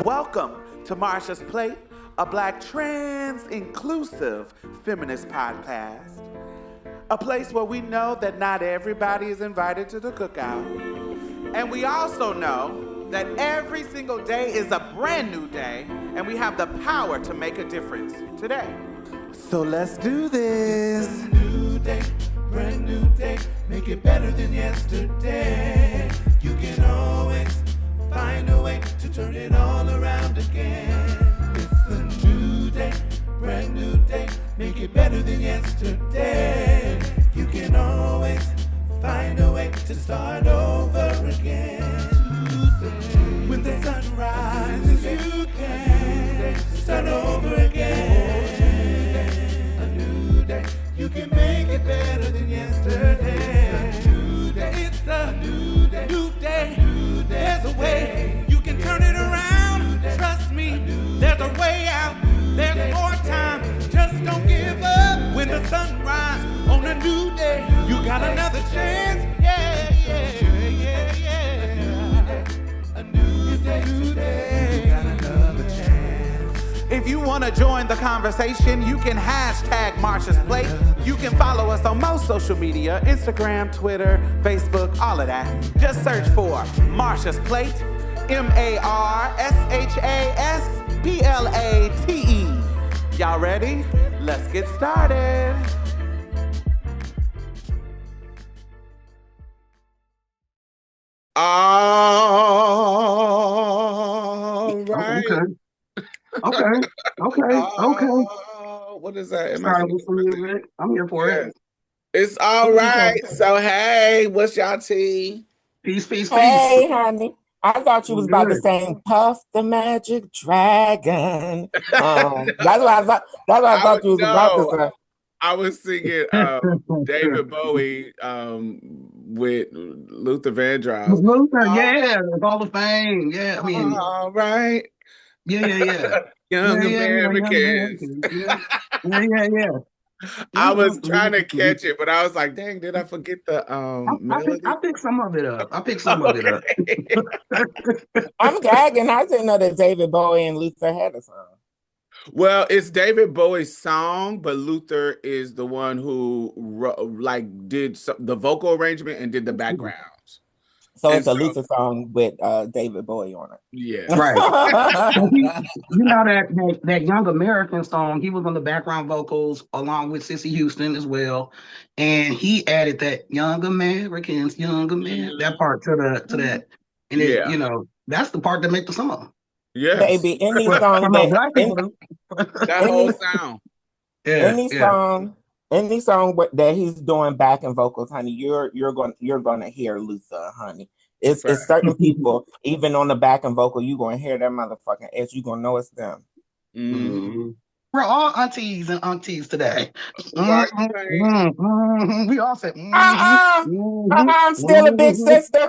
Welcome to Marsha's Plate, a Black trans-inclusive feminist podcast. A place where we know that not everybody is invited to the cookout. And we also know that every single day is a brand new day, and we have the power to make a difference today. So let's do this. It's a new day, brand new day, make it better than yesterday. You can always find a way to turn it all around again. It's a new day, brand new day, make it better than yesterday. You can always find a way to start over again. Tuesday, when the sun rises, you can start over again. A new day, you can make it better than yesterday. It's a new day, it's a new day, new day. There's a way you can turn it around. Trust me, there's a way out. There's more time. Just don't give up. When the sun rises on a new day, you got another chance. Yeah, yeah, yeah, yeah. A new day, you got another chance. If you want to join the conversation, you can hashtag Marsha's Plate. You can follow us on most social media, Instagram, Twitter, Facebook, all of that. Just search for Marsha's Plate, MARSHASPLATE. Y'all ready? Let's get started. All right. Okay. What is that? I'm here for it. It's all right. So, hey, what's y'all tea? Peace. Hey, honey. I thought you was about to sing Puff the Magic Dragon. That's what I thought you was about to say. I was singing David Bowie with Luther Vandross. Yeah, Hall of Fame. Yeah, I mean, all right. Yeah. Young Americans. Yeah. I was trying to catch it, but I was like, dang, did I forget the melody? I picked some of it up. I'm gagging. I didn't know that David Bowie and Luther had a song. Well, it's David Bowie's song, but Luther is the one who did the vocal arrangement and did the backgrounds. So it's a Luther song with David Bowie on it. Yeah, right. You know that Young American song. He was on the background vocals along with Cissy Houston as well, and he added that Young Americans, that part to that, and it, you know, that's the part that makes the song. Yeah, baby, any song that whole sound. Any song that he's doing backing vocals, honey, you're gonna hear Luther, honey. It's certain people, even on the backing vocal, you're gonna hear that motherfucking edge. You're gonna know it's them. Mm-hmm. We're all aunties and aunties today. We all said, I'm still a big sister.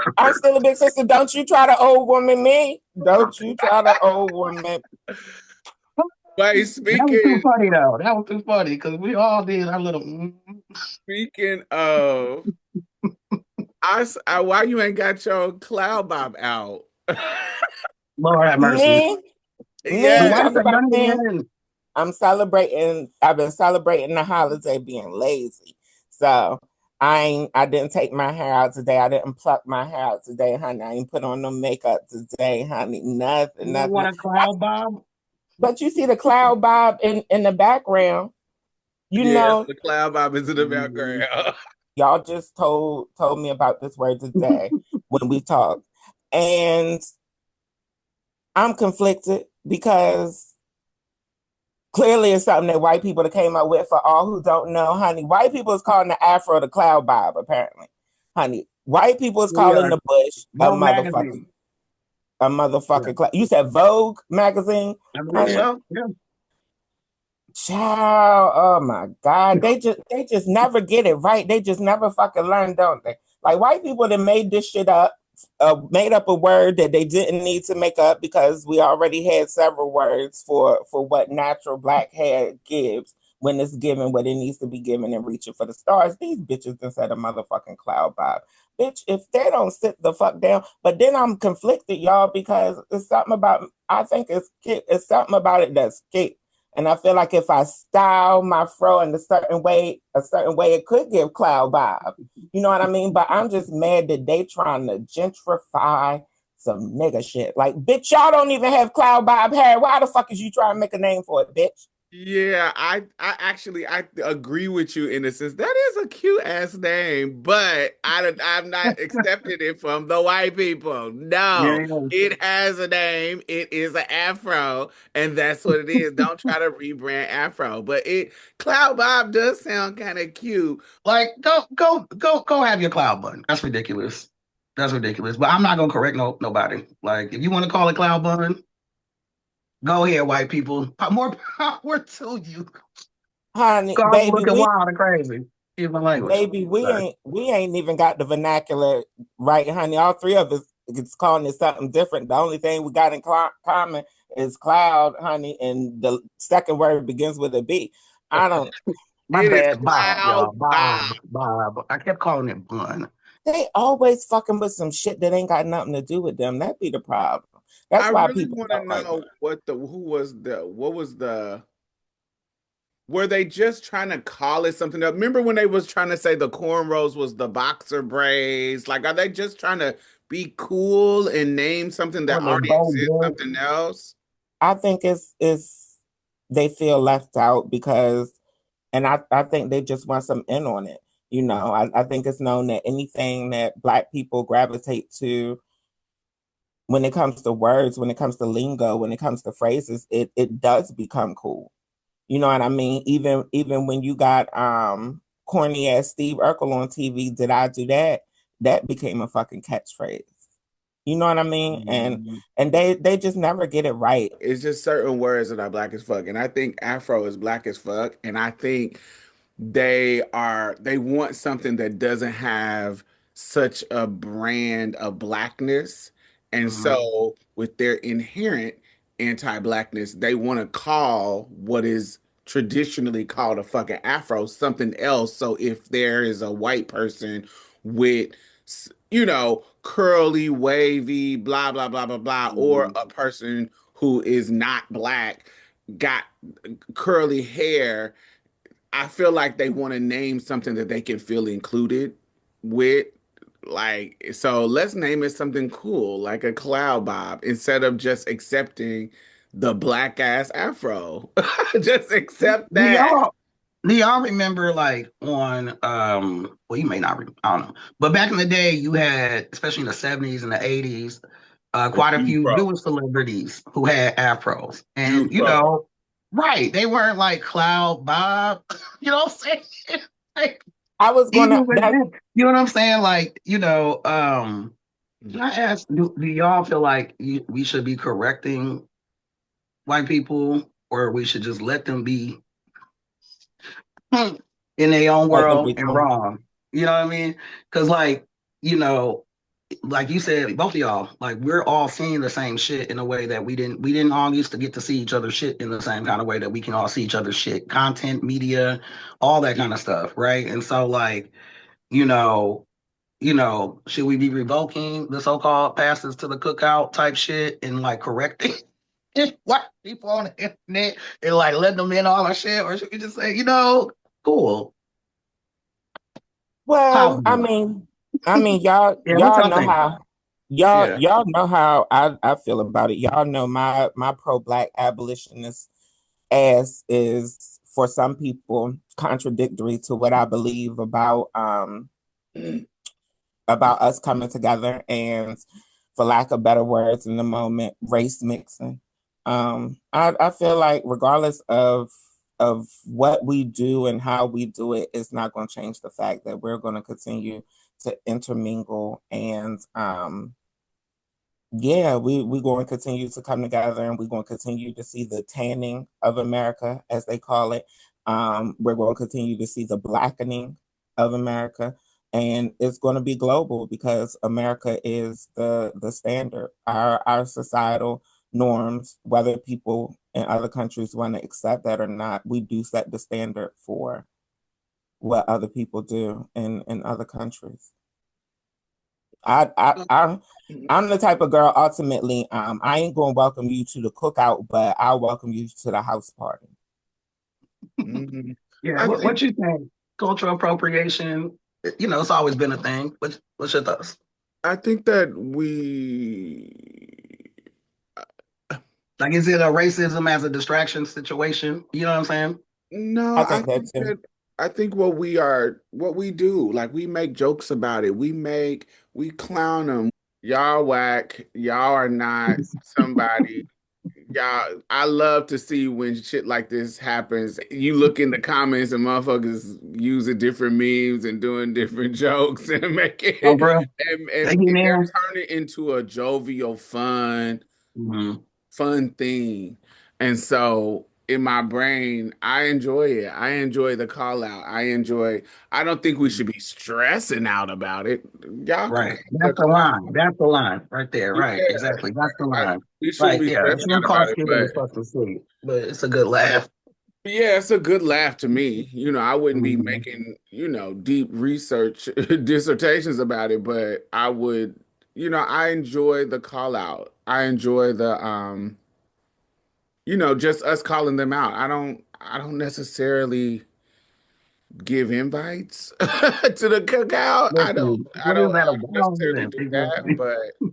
Don't you try to old woman me. Don't you try to old woman. But speaking, that was too funny though. That was too funny because we all did our little. Speaking of, why you ain't got your cloud bob out? Lord have mercy. Yeah, I'm celebrating. I've been celebrating the holiday being lazy, so I didn't take my hair out today. I didn't pluck my hair out today, honey. I ain't put on no makeup today, honey. Nothing. You want a cloud bob? But you see the cloud bob in the background. You know the cloud bob is in the background. Y'all just told me about this word today when we talked. And I'm conflicted because clearly it's something that white people came up with. For all who don't know, honey, white people is calling the afro the cloud bob, apparently. Honey, white people is calling the bush a motherfucking cloud. You said Vogue magazine? Yeah. Child, oh my God. They just never get it right. They just never fucking learn, don't they? Like white people that made this shit up, made up a word that they didn't need to make up because we already had several words for what natural black hair gives when it's given what it needs to be given and reaching for the stars. These bitches done said a motherfucking cloud bob. bitch, if they don't sit the fuck down. But then I'm conflicted, y'all, because it's something about, I think it's something about it that's cute. And I feel like if I style my fro in a certain way, it could give cloud vibe. You know what I mean? But I'm just mad that they trying to gentrify some nigga shit. Like, bitch, y'all don't even have cloud vibe hair. Why the fuck is you trying to make a name for it, bitch? Yeah, I agree with you in a sense. That is a cute ass name, but I'm not accepting it from the white people. No, Yeah. it has a name. It is an afro, and that's what it is. Don't try to rebrand afro, but it Cloud Bob does sound kind of cute. Like, go have your cloud bun. That's ridiculous. That's ridiculous. But I'm not gonna correct nobody. Like, if you want to call it cloud bun, go ahead, white people. More power to you. Honey, Call me baby, looking wild and crazy. Excuse my language. Sorry. we ain't even got the vernacular right, honey. All three of us is calling it something different. The only thing we got in common is cloud, honey, and the second word begins with a B. I don't. My It is bad, Bob, y'all. Cloud Bob. Bob. I kept calling it bun. They always fucking with some shit that ain't got nothing to do with them. That be the problem. I That's why really people want to don't like know what was the were they just trying to call it something else? Remember when they was trying to say the cornrows was the boxer braids? Like, are they just trying to be cool and name something Or that the already bow exists, good. something else? I think it's they feel left out because, and I think they just want some in on it. You know, I think it's known that anything that Black people gravitate to when it comes to words, when it comes to lingo, when it comes to phrases, it does become cool. You know what I mean? Even when you got corny ass Steve Urkel on TV, did I do that? That became a fucking catchphrase. You know what I mean? Mhm. And they just never get it right. It's just certain words that are black as fuck. And I think Afro is black as fuck. And I think they want something that doesn't have such a brand of blackness. And Mhm. so with their inherent anti-blackness, they want to call what is traditionally called a fucking afro something else. So if there is a white person with curly, wavy, blah blah blah blah blah, or Mhm. a person who is not black got curly hair, I feel like they want to name something that they can feel included with. Like, so let's name it something cool, like a cloud bob, instead of just accepting the black ass afro. Just accept Do that. y'all do y'all remember, like, on well, you may not I don't know, but back in the day you had, especially in the 70s and the 80s, The quite a few Jufro. Jewish celebrities who had afros. And Jufro. right, they weren't like Cloud Bob. You know what I'm saying? Like, I was even gonna with that that, you know what I'm saying? Like, can I ask, do y'all feel like we should be correcting white people, or we should just let them be in their own let them world be and cool. wrong? You know what I mean? Because, like, you know, like you said, both of y'all, like, we're all seeing the same shit in a way that we didn't all used to get to see each other's shit in the same kind of way that we can all see each other's shit, content, media, all that kind of stuff, right? And so, like, you know, should we be revoking the so-called passes to the cookout type shit and, like, correcting white people on the internet and, like, letting them in all our shit, or should we just say, cool, Well, pop? y'all Yeah, what y'all y'all know think? how Yeah. y'all know how I feel about it. Y'all know my pro-black abolitionist ass is for some people contradictory to what I believe about us coming together and, for lack of better words in the moment, race mixing. I feel like regardless of what we do and how we do it, it's not going to change the fact that we're going to continue to intermingle and yeah, we're going to continue to come together and we're going to continue to see the tanning of America, as they call it. We're going to continue to see the blackening of America. And it's going to be global because America is the standard. Our societal norms, whether people in other countries want to accept that or not, we do set the standard for what other people do in other countries. I'm the type of girl, ultimately, I ain't gonna welcome you to the cookout, but I'll welcome you to the house party. Mm-hmm. Yeah, what you think? Cultural appropriation, it's always been a thing. What's your thoughts? I think that we Like, is it a racism as a distraction situation? You know what I'm saying? no, I I think that think too. that I think what we do, like we make jokes about it. We clown them. Y'all whack. Y'all are not somebody. Y'all, I love to see when shit like this happens. You look in the comments and motherfuckers using different memes and doing different jokes and making Oh, bro, and thank you, they're man. turning into a jovial, Mhm. fun thing. And so in my brain, I enjoy it. I enjoy the call out. I don't think we should be stressing out about it. Y'all can Right. have the That's the line. clown. That's the line right there. Right. Yeah, Exactly. That's the I, line. we shouldn't Right. be Yeah. It's stressing gonna out about cost it, you but the fucking sleep, but it's a good laugh. yeah, it's a good laugh to me. I wouldn't be Mhm. making, deep research dissertations about it, but I would, I enjoy the call out. I enjoy the just us calling them out. I don't necessarily give invites to the cookout. I don't Listen, I what is don't that about necessarily then? do that, Exactly.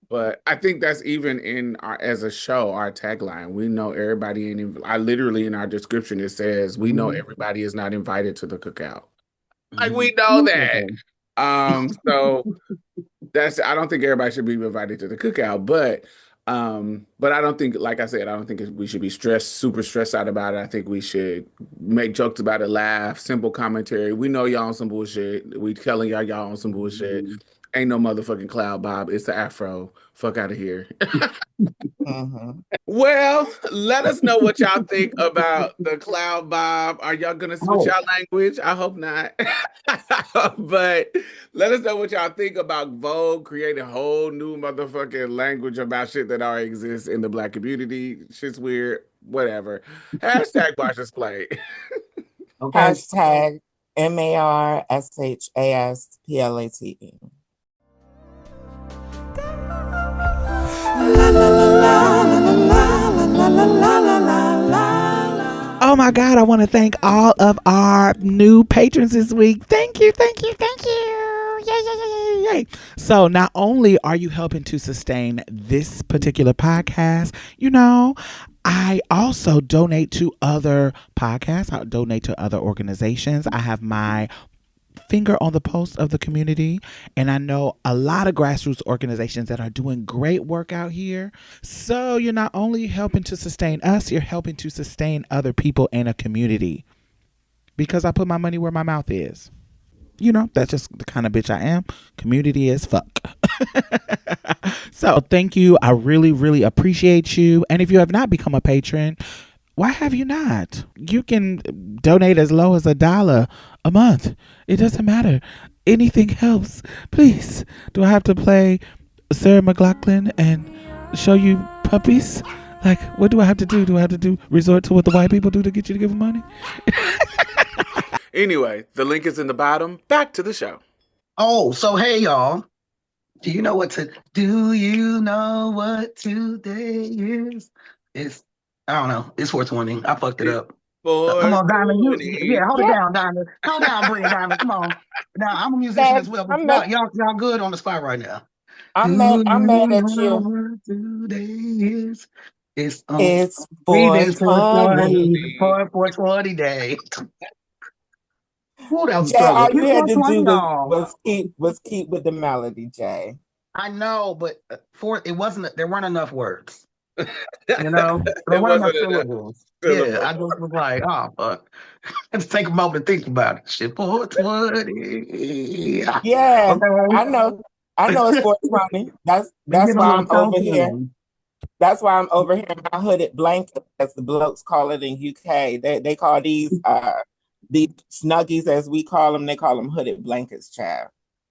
but I think that's even in our as a show, our tagline. We know everybody I literally in our description it says we know Mhm. everybody is not invited to the cookout. Like we Mhm. know that. Okay. So I don't think everybody should be invited to the cookout, but I don't think, like I said, I don't think we should be super stressed out about it. I think we should make jokes about it, laugh, simple commentary. We know y'all on some bullshit. We telling y'all on some bullshit. Mhm. Ain't no motherfucking cloud, Bob. It's the afro. Fuck out of here. Mhm. Well, let us know what y'all think about the cloud Bob. Are y'all gonna switch Oh, our language? I hope not. But let us know what y'all think about Vogue creating a whole new motherfucking language about shit that already exists in the black community. Shit's weird. Whatever. Hashtag Marsha's Play. okay. Hashtag MARSHASPLATE. Oh my God, I want to thank all of our new patrons this week. Thank you, thank you, thank you. Yay, yay, yay, yay, yay. So, not only are you helping to sustain this particular podcast, I also donate to other podcasts, I donate to other organizations. I have my finger on the pulse of the community. And I know a lot of grassroots organizations that are doing great work out here. So you're not only helping to sustain us, you're helping to sustain other people in a community because I put my money where my mouth is. That's just the kind of bitch I am. Community is fuck. So thank you. I really, really appreciate you. And if you have not become a patron, why have you not? You can donate as low as $1 a month. It doesn't matter. Anything helps. Please. Do I have to play Sarah McLachlan and show you puppies? Like, what do I have to do? Do I have to resort to what the white people do to get you to give them money? Anyway, the link is in the bottom. Back to the show. Oh, so hey y'all. Do you know what today is? I don't know. It's 420. I fucked it up. Come on, Diamond. Yeah, 420. hold it Yeah, down, Diamond. Hold down, Bria, Diamond. Come on. Now I'm a musician as well, but I'm mad, y'all good on the spot right now. Do I'm you mad at know you. what today is? It's It's read it 420. 420 day. Ooh, that was a Jay, struggle. all you It's had to 420, do y'all. was keep with the melody, Jay. I know, but it wasn't. There weren't enough words. There It weren't enough wasn't enough syllables. Yeah, syllable. I just was like, oh fuck. Let's take a moment to think about it. Shit, 420. Yeah, Okay. I know. I know it's 420. They That's get a why little I'm over here. token. That's why I'm over here in my hooded blanket, as the blokes call it in UK. They call these snuggies, as we call them, they call them hooded blankets, child.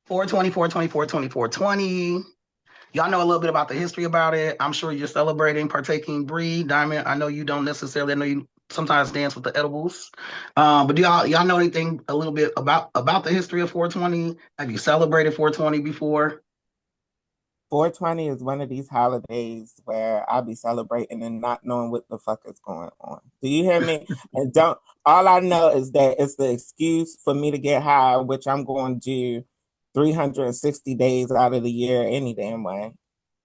420, 420, 420, 420. Y'all know a little bit about the history about it. I'm sure you're celebrating, partaking, Bree, Diamond. I know you don't necessarily. I know you sometimes dance with the edibles. But do y'all know anything a little bit about the history of 420? Have you celebrated 420 before? 420 is one of these holidays where I'll be celebrating and not knowing what the fuck is going on. Do you hear me? And don't, all I know is that it's the excuse for me to get high, which I'm going to do 360 days out of the year any damn way.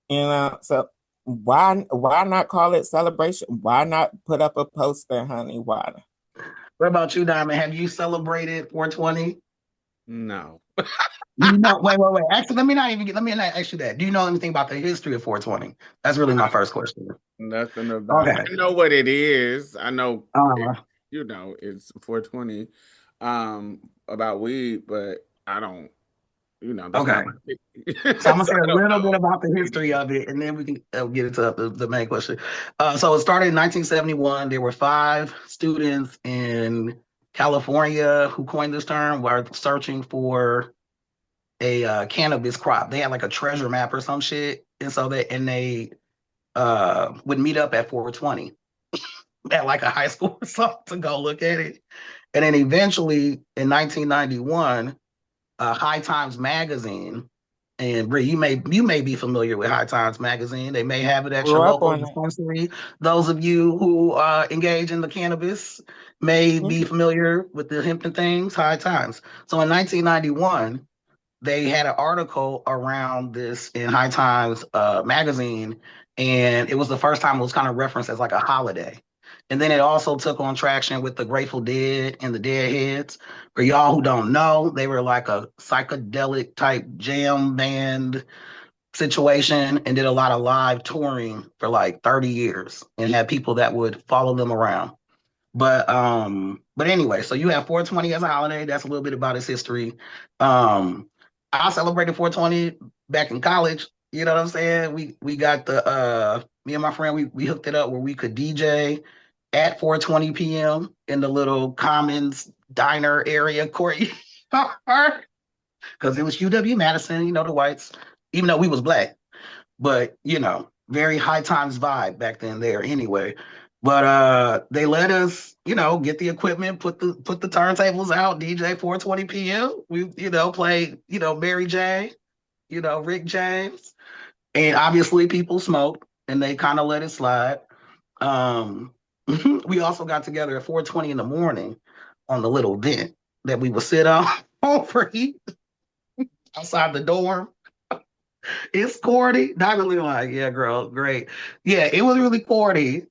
You know, so why not call it celebration? Why not put up a poster, honey? Why? What about you, Diamond? Have you celebrated 420? No. You know, wait. Actually, let me not ask you that. Do you know anything about the history of 420? That's really my first question. Nothing about Okay. I know what it is. I know Uh, you know, it's 420 about weed, but I don't, you know, that's okay. not my thing. So I'm gonna So say I a don't little bit know. about the history of it, and then we can get into the main question. So it started in 1971. There were 5 students in California who coined this term, were searching for a cannabis crop. They had like a treasure map or some shit, and so they would meet up at 420 at like a high school or something to go look at it. And then eventually in 1991, High Times magazine, and Bree, you may be familiar with High Times magazine. They may have it at your Grew up local on it. dispensary. Those of you who engage in the cannabis may Yeah. be familiar with the hemp and things. High Times. So in 1991, they had an article around this in High Times magazine, and it was the first time it was kind of referenced as like a holiday. And then it also took on traction with the Grateful Dead and the Deadheads. For y'all who don't know, they were like a psychedelic type jam band situation and did a lot of live touring for like 30 years and had people that would follow them around. But anyway, so you have 420 as a holiday. That's a little bit about its history. Um, I celebrated 420 back in college. You know what I'm saying? We got the me and my friend we hooked it up where we could DJ at 4:20 p.m. in the little Commons diner area courtyard because it was UW Madison, you know, the whites, even though we was black, but you know, very high times vibe back then there anyway. But they let us, you know, get the equipment, put the turntables out, DJ 4:20 p.m. We, you know, play, you know, Mary J, you know, Rick James. And obviously people smoked and they kind of let it slide. Um, we also got together at 4:20 in the morning on the little vent that we would sit on overheat outside the dorm. It's corny. Not really like, yeah, girl, great. Yeah, it was really corny.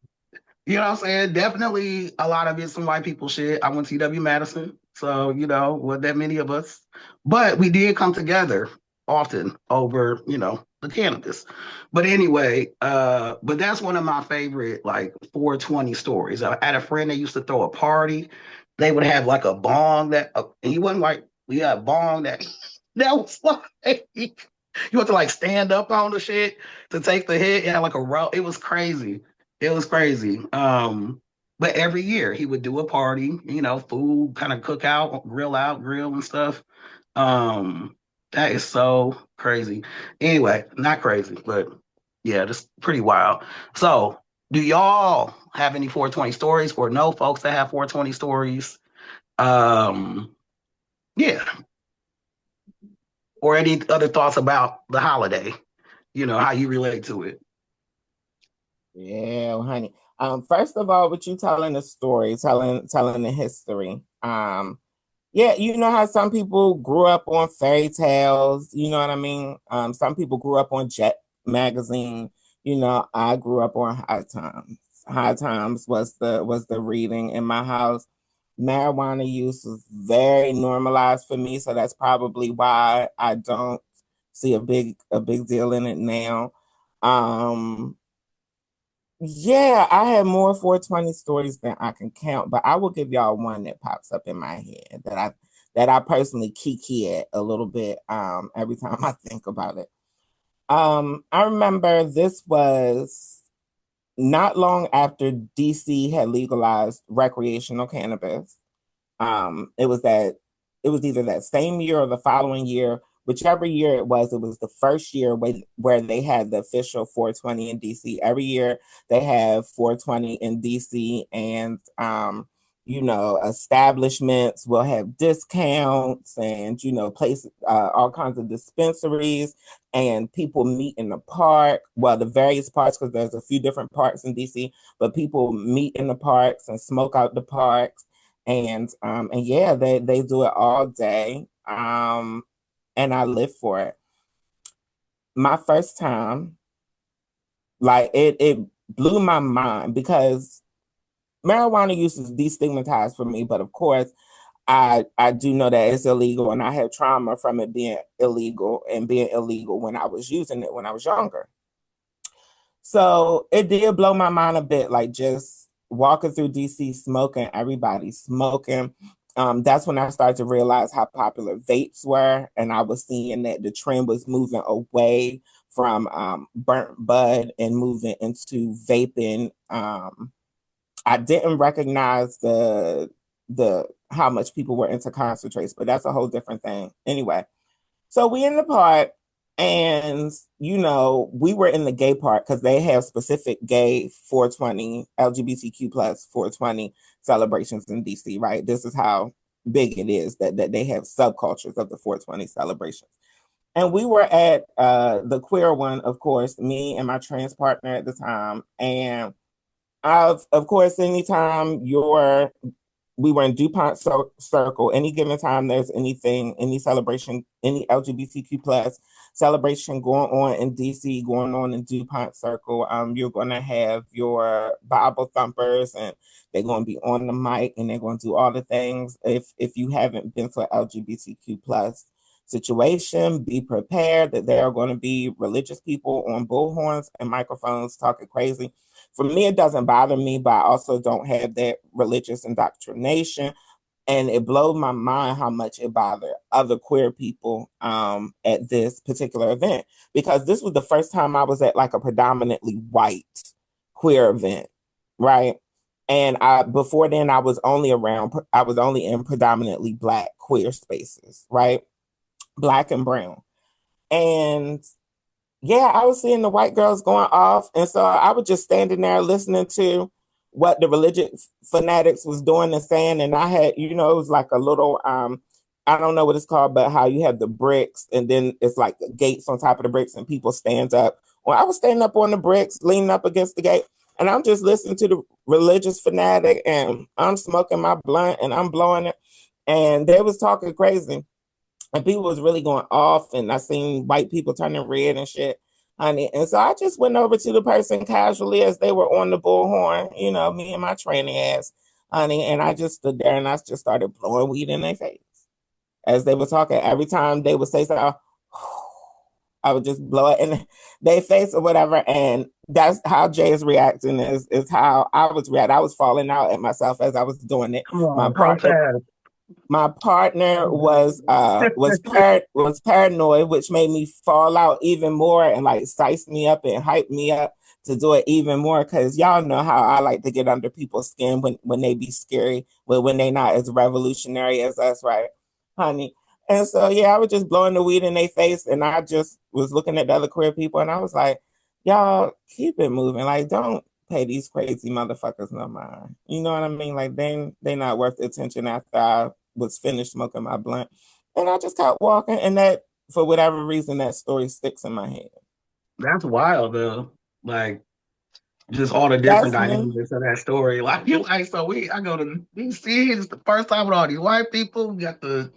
You know what I'm saying? Definitely a lot of it's some white people shit. I went to UW Madison, so you know, wasn't that many of us. But we did come together often over, you know, the cannabis. But anyway, but that's one of my favorite like 420 stories. I had a friend that used to throw a party. They would have like a bong that and he wasn't white. We had a bong that that was like you had to like stand up on the shit to take the hit. It had like a row. It was crazy. It was crazy. But every year he would do a party, you know, food, kind of cook out, grill and stuff. That is so crazy. Anyway, not crazy, but yeah, just pretty wild. So, do y'all have any 420 stories or know folks that have 420 stories? Um, yeah, or any other thoughts about the holiday? You know, how you relate to it. Yeah, honey. First of all, with you telling the story, telling the history. Yeah, you know how some people grew up on fairy tales, you know what I mean? Some people grew up on Jet magazine. You know, I grew up on High Times. High Times was the reading in my house. Marijuana use was very normalized for me, so that's probably why I don't see a big deal in it now. Um, yeah, I have more 420 stories than I can count, but I will give y'all one that pops up in my head that I personally kiki at a little bit every time I think about it. I remember this was not long after DC had legalized recreational cannabis. It was either that same year or the following year whichever year it was the first year where they had the official 420 in DC. Every year they have 420 in DC, and establishments will have discounts, and places, all kinds of dispensaries, and people meet in the park. Well, the various parks, because there's a few different parks in DC, but people meet in the parks and smoke out the parks, and yeah, they do it all day, and I live for it. My first time, like it blew my mind because marijuana use is destigmatized for me, but of course, I do know that it's illegal, and I had trauma from it being illegal when I was using it when I was younger. So it did blow my mind a bit, like just walking through DC smoking, everybody smoking. That's when I started to realize how popular vapes were, and I was seeing that the trend was moving away from burnt bud and moving into vaping. I didn't recognize the how much people were into concentrates, but that's a whole different thing. Anyway, so we in the park, and we were in the gay part because they have specific gay 420 LGBTQ plus 420 celebrations in DC, right? This is how big it is that they have subcultures of the 420 celebrations. And we were at the queer one, of course, me and my trans partner at the time. And of course, anytime we were in DuPont Circle, any given time there's anything, any celebration, any LGBTQ plus celebration going on in DC, going on in DuPont Circle, you're going to have your Bible thumpers, and they're going to be on the mic, and they're going to do all the things. If you haven't been to an LGBTQ plus situation, be prepared that there are going to be religious people on bullhorns and microphones talking crazy. For me, it doesn't bother me, but I also don't have that religious indoctrination. And it blows my mind how much it bothered other queer people at this particular event, because this was the first time I was at like a predominantly white queer event, right? And before then, I was only in predominantly Black queer spaces, right? Black and brown. And yeah, I was seeing the white girls going off. And so I was just standing there listening to what the religious fanatics was doing and saying. And I had, it was like a little, I don't know what it's called, but how you have the bricks, and then it's like the gates on top of the bricks, and people stand up. Well, I was standing up on the bricks, leaning up against the gate, and I'm just listening to the religious fanatic, and I'm smoking my blunt and I'm blowing it. And they was talking crazy. And people was really going off, and I seen white people turning red and shit, honey. And so I just went over to the person casually as they were on the bullhorn, me and my tranny ass, honey. And I just stood there and I just started blowing weed in their face as they were talking. Every time they would say something, I would just blow it in their face or whatever. And that's how Jay is reacting, is how I was reacting. I was falling out at myself as I was doing it. Come on, protest. My partner was paranoid, which made me fall out even more and like size me up and hype me up to do it even more, because y'all know how I like to get under people's skin when they be scary, but when they not as revolutionary as us, right, honey? And so yeah, I was just blowing the weed in their face, and I just was looking at the other queer people, and I was like, y'all keep it moving, like don't pay these crazy motherfuckers no mind. You know what I mean? Like they not worth the attention after I was finished smoking my blunt. And I just kept walking, and that, for whatever reason, that story sticks in my head. That's wild though. Like just all the different That's me. dynamics of that story. Like I go to DC, it's the first time with all these white people. We got the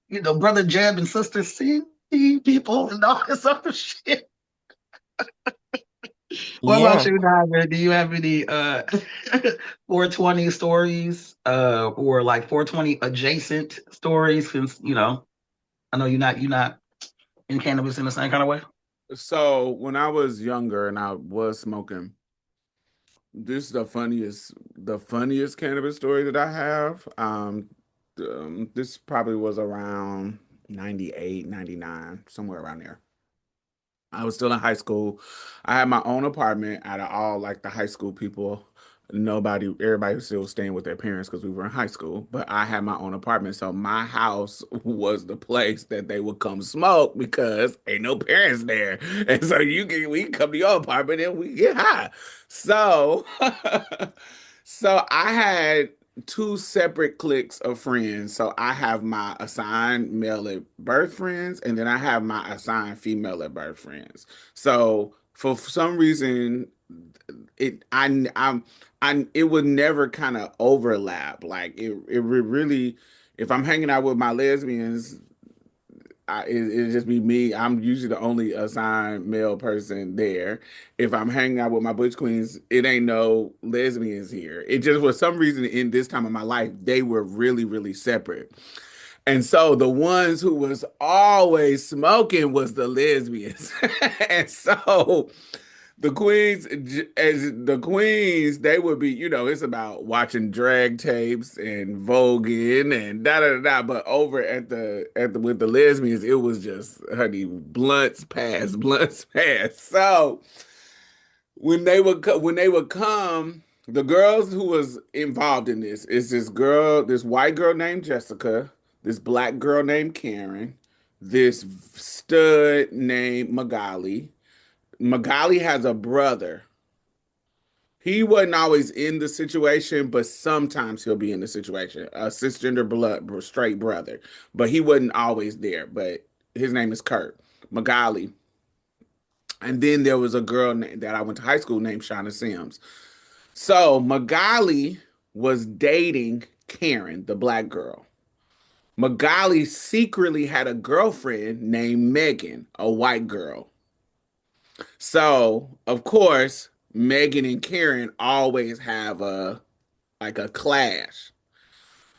brother Jeb and sister C people and all this other shit. What about Yeah. you, Diamond? Do you have any 420 stories or like 420 adjacent stories? Since I know you're not in cannabis in the same kind of way. So when I was younger and I was smoking, this is the funniest cannabis story that I have. This probably was around 98, 99, somewhere around there. I was still in high school. I had my own apartment out of all like the high school people. Everybody was still staying with their parents because we were in high school, but I had my own apartment. So my house was the place that they would come smoke because ain't no parents there. And so we can come to your apartment and we get high. So, so I had two separate cliques of friends. So I have my assigned male at birth friends, and then I have my assigned female at birth friends. So for some reason, it would never kind of overlap. Like it would really, if I'm hanging out with my lesbians, it'd just be me. I'm usually the only assigned male person there. If I'm hanging out with my butch queens, it ain't no lesbians here. It just for some reason in this time of my life, they were really, really separate. And so the ones who was always smoking was the lesbians. And so the queens, they would be, it's about watching drag tapes and voguing and da da da da. But over at the with the lesbians, it was just honey blunts pass. So when they would come, the girls who was involved in this is this white girl named Jessica, this black girl named Karen, this stud named Magali. Magali has a brother. He wasn't always in the situation, but sometimes he'll be in the situation. A cisgender straight brother, but he wasn't always there. But his name is Kurt Magali. And then there was a girl that I went to high school named Shauna Sims. So Magali was dating Karen, the black girl. Magali secretly had a girlfriend named Megan, a white girl. So, of course, Megan and Karen always have a clash.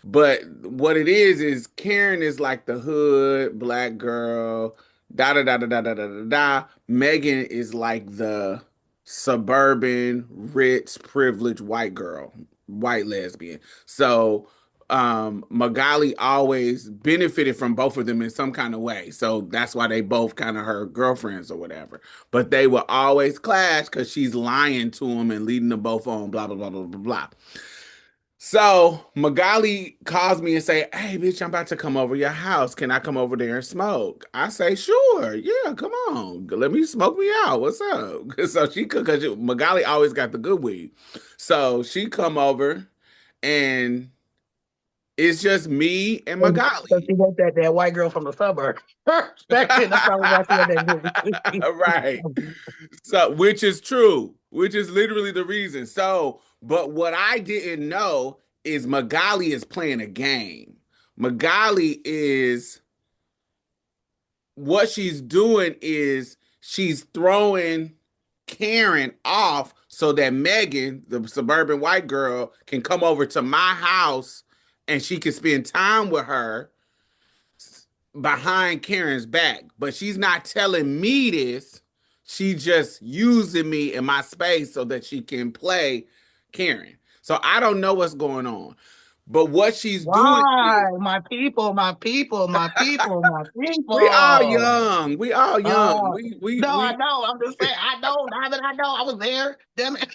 But what it is Karen is like the hood black girl, da da da da da da da da da. Megan is like the suburban, rich, privileged white girl, white lesbian. So Magali always benefited from both of them in some kind of way. So that's why they both kind of her girlfriends or whatever. But they will always clash because she's lying to them and leading them both on, blah, blah, blah, blah, blah, blah. So Magali calls me and say, "Hey, bitch, I'm about to come over your house. Can I come over there and smoke?" I say, "Sure, yeah, come on. Let me smoke me out. What's up?" So she could, because Magali always got the good weed. So she come over and it's just me and So Magali. she wrote that white girl from the suburb. Back then, that's probably why she had that Right. good. So, which is true, which is literally the reason. So, but what I didn't know is Magali is playing a game. Magali is what she's doing is she's throwing Karen off so that Megan, the suburban white girl, can come over to my house and she can spend time with her behind Karen's back. But she's not telling me this. She's just using me in my space so that she can play Karen. So I don't know what's going on. But what she's doing Why? is My people, my people, my people, my we all people. young. We all young. Uh, We no, I we know. I'm just saying, I know. Now that I know, I was there. Damn it.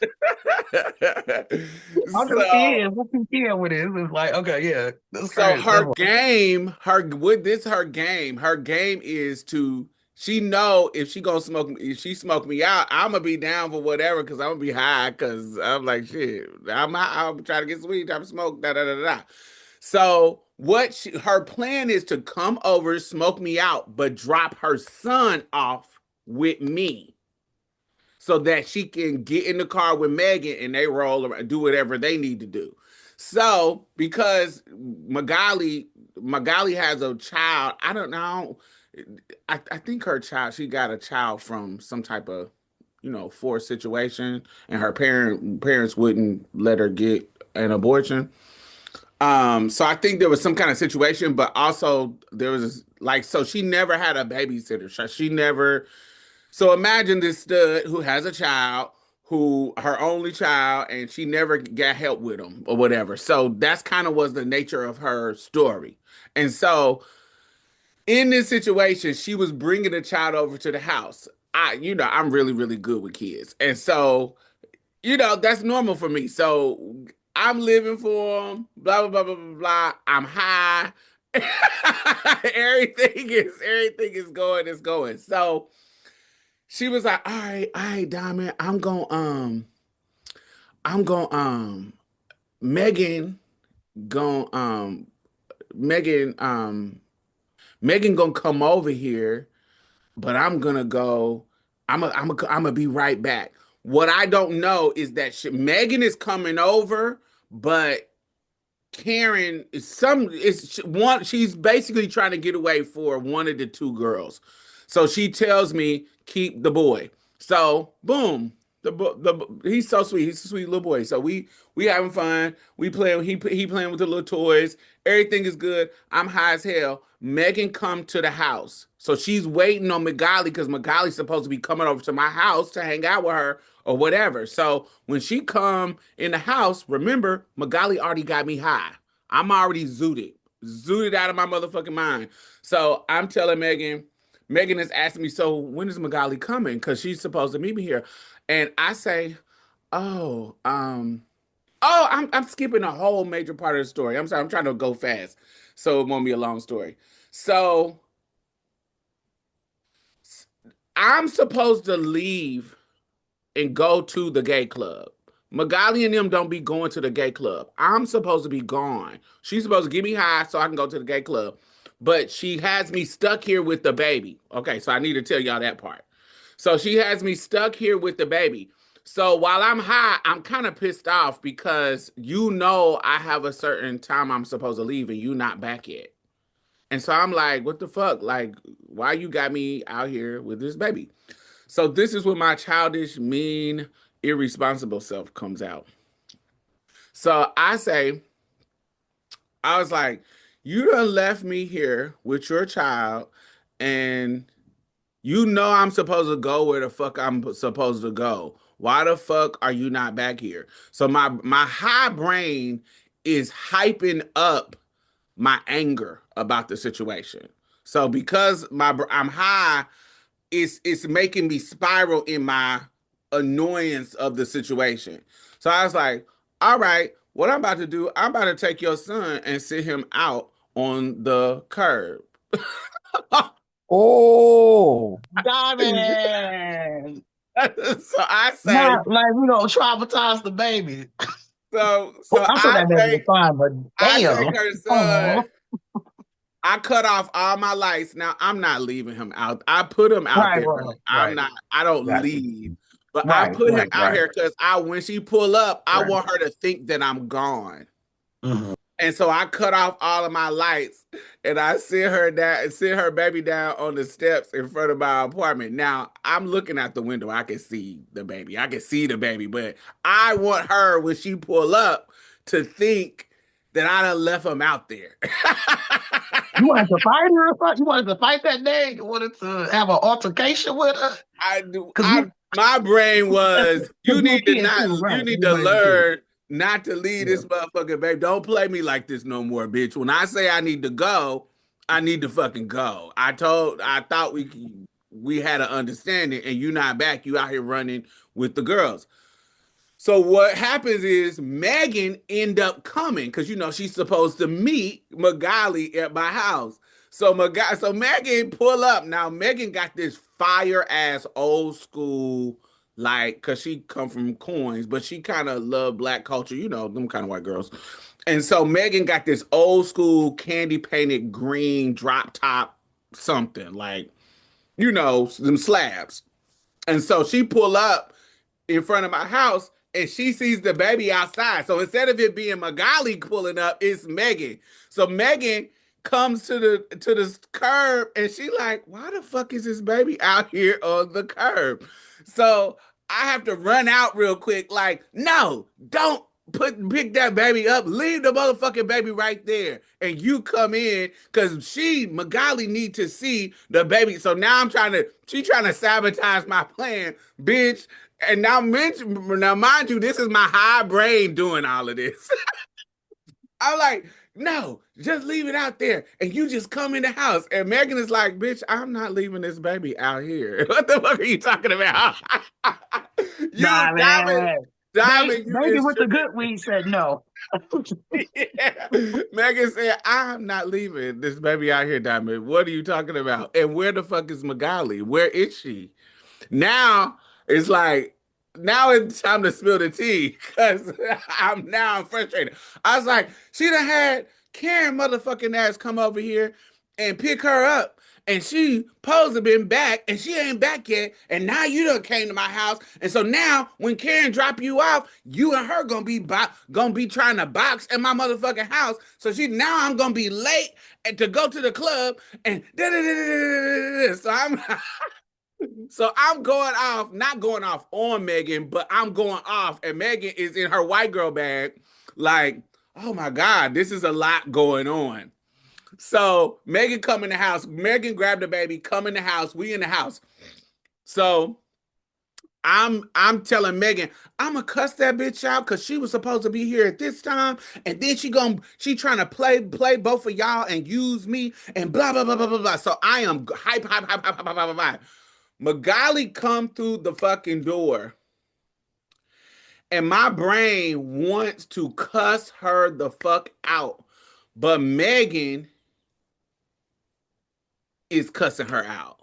I'm just so kidding. What you kidding with it? It's like, okay, yeah, that's so crazy. her game, her with this her game. Her game is to she know if she gonna smoke if she smoke me out, I'm gonna be down for whatever because I'm gonna be high because I'm like shit. I'm trying to get sweet, trying to smoke, da da da da. So her plan is to come over, smoke me out, but drop her son off with me so that she can get in the car with Megan and they roll around, do whatever they need to do. So because Magali has a child, I don't know. I think her child, she got a child from some type of, forced situation, and her parents wouldn't let her get an abortion. So I think there was some kind of situation, but also there was like, so she never had a babysitter. She never, so imagine this stud who has a child, who her only child, and she never got help with him or whatever. So that's kind of was the nature of her story. And so in this situation, she was bringing the child over to the house. I'm really, really good with kids. And so you know, that's normal for me. So I'm living for him, blah, blah, blah, blah, blah, blah. I'm high. everything is going, it's going. So she was like, all right, Diamond, I'm going Megan going Megan Megan gonna come over here, but I'm gonna go. I'm gonna be right back. What I don't know is that Megan is coming over, but Karen is one. She's basically trying to get away for one of the two girls. So she tells me keep the boy. So boom, he's so sweet. He's a sweet little boy. So we having fun. We playing. He playing with the little toys. Everything is good. I'm high as hell. Megan come to the house. So she's waiting on Magali because Magali's supposed to be coming over to my house to hang out with her or whatever. So when she come in the house, remember, Magali already got me high. I'm already zooted out of my motherfucking mind. So I'm telling Megan is asking me, so when is Magali coming? Because she's supposed to meet me here. And I say, oh, I'm skipping a whole major part of the story. I'm sorry, I'm trying to go fast. So it won't be a long story. So I'm supposed to leave and go to the gay club. Magali and them don't be going to the gay club. I'm supposed to be gone. She's supposed to get me high so I can go to the gay club. But she has me stuck here with the baby. Okay, so I need to tell y'all that part. So she has me stuck here with the baby. So while I'm high, I'm kind of pissed off because you know I have a certain time I'm supposed to leave and you not back yet. And so I'm like, what the fuck? Like, why you got me out here with this baby? So this is when my childish, mean, irresponsible self comes out. So I was like, you done left me here with your child, and you know I'm supposed to go where the fuck I'm supposed to go. Why the fuck are you not back here? So my high brain is hyping up my anger about the situation. So because I'm high, it's making me spiral in my annoyance of the situation. So I was like, all right, what I'm about to do, I'm about to take your son and sit him out on the curb. Oh, Diamond. So I say, Not like we don't traumatize the baby. so I'm sure that baby was fine, but I damn. take her son. Oh, I cut off all my lights. Now I'm not leaving him out. I put him out there, but I'm right. not. I don't Gotcha. leave. But I put him out here because when she pull up, I want her to think that I'm gone. Mhm. And so I cut off all of my lights and I sit her baby down on the steps in front of my apartment. Now I'm looking out the window. I can see the baby. But I want her when she pull up to think that I done left him out there. You wanted to fight her or something? You wanted to fight that day? You wanted to have an altercation with her? I do. Because My brain was, you need to kid too, right? you need to You raised a kid. learn not to leave this motherfucker, babe. Don't play me like this no more, bitch. When I say I need to go, I need to fucking go. I thought we had an understanding, and you not back. You out here running with the girls. So what happens is Megan end up coming because you know she's supposed to meet Magali at my house. So Megan pull up. Now Megan got this fire ass old school like cause she come from coins, but she kind of love black culture, you know, them kind of white girls. And so Megan got this old school candy painted green drop top something like, you know, them slabs. And so she pull up in front of my house and she sees the baby outside. So instead of it being Magali pulling up, it's Megan. So Megan comes to the curb and she like, why the fuck is this baby out here on the curb? So I have to run out real quick, like, no, don't pick that baby up. Leave the motherfucking baby right there. And you come in because Magali need to see the baby. So now she trying to sabotage my plan, bitch. And now mind you, this is my high brain doing all of this. I'm like, no, just leave it out there. And you just come in the house. And Megan is like, bitch, I'm not leaving this baby out here. What the fuck are you talking about? Nah, man. Diamond, you Baby is with the tripping. good weed said no. Yeah. Megan said, I'm not leaving this baby out here, Diamond. What are you talking about? And where the fuck is Magali? Where is she? Now it's like, now it's time to spill the tea because I'm frustrated. I was like, she done had Karen motherfucking ass come over here and pick her up. And she supposed to been back, and she ain't back yet. And now you done came to my house, and so now when Karen drop you off, you and her gonna be trying to box in my motherfucking house. So now I'm gonna be late and to go to the club, and so I'm going off, not going off on Megan, but I'm going off, and Megan is in her white girl bag, like, oh my God, this is a lot going on. So Megan come in the house. Megan grabbed the baby, come in the house. We in the house. So I'm telling Megan, I'm gonna cuss that bitch out because she was supposed to be here at this time, and then she trying to play both of y'all and use me and blah blah blah blah blah blah. So I am hype. Magali come through the fucking door, and my brain wants to cuss her the fuck out, but Megan is cussing her out.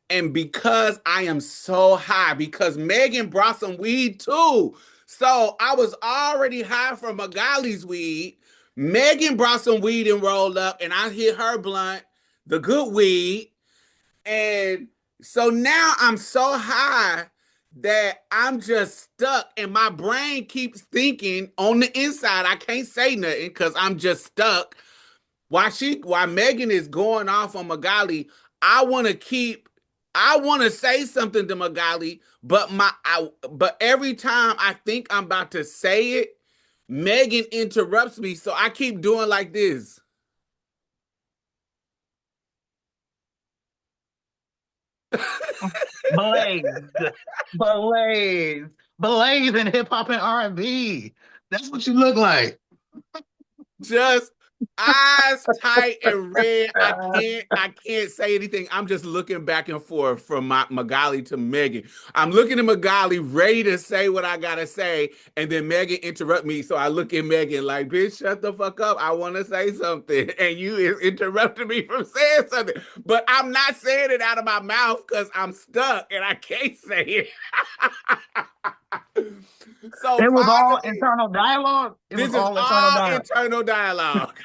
And because I am so high, because Megan brought some weed too. So I was already high from Magali's weed. Megan brought some weed and rolled up, and I hit her blunt, the good weed. And so now I'm so high that I'm just stuck, and my brain keeps thinking on the inside. I can't say nothing because I'm just stuck. While Megan is going off on Magali, I want to say something to Magali, but every time I think I'm about to say it, Megan interrupts me, so I keep doing like this. Blaze in hip hop and R&B. That's what you look like. Just eyes tight and red. I can't say anything. I'm just looking back and forth from Magali to Megan. I'm looking at Magali, ready to say what I gotta say, and then Megan interrupt me. So I look at Megan like, bitch, shut the fuck up. I want to say something. And you is interrupting me from saying something. But I'm not saying it out of my mouth because I'm stuck and I can't say it. So It was all finally, internal dialogue. this is all internal dialogue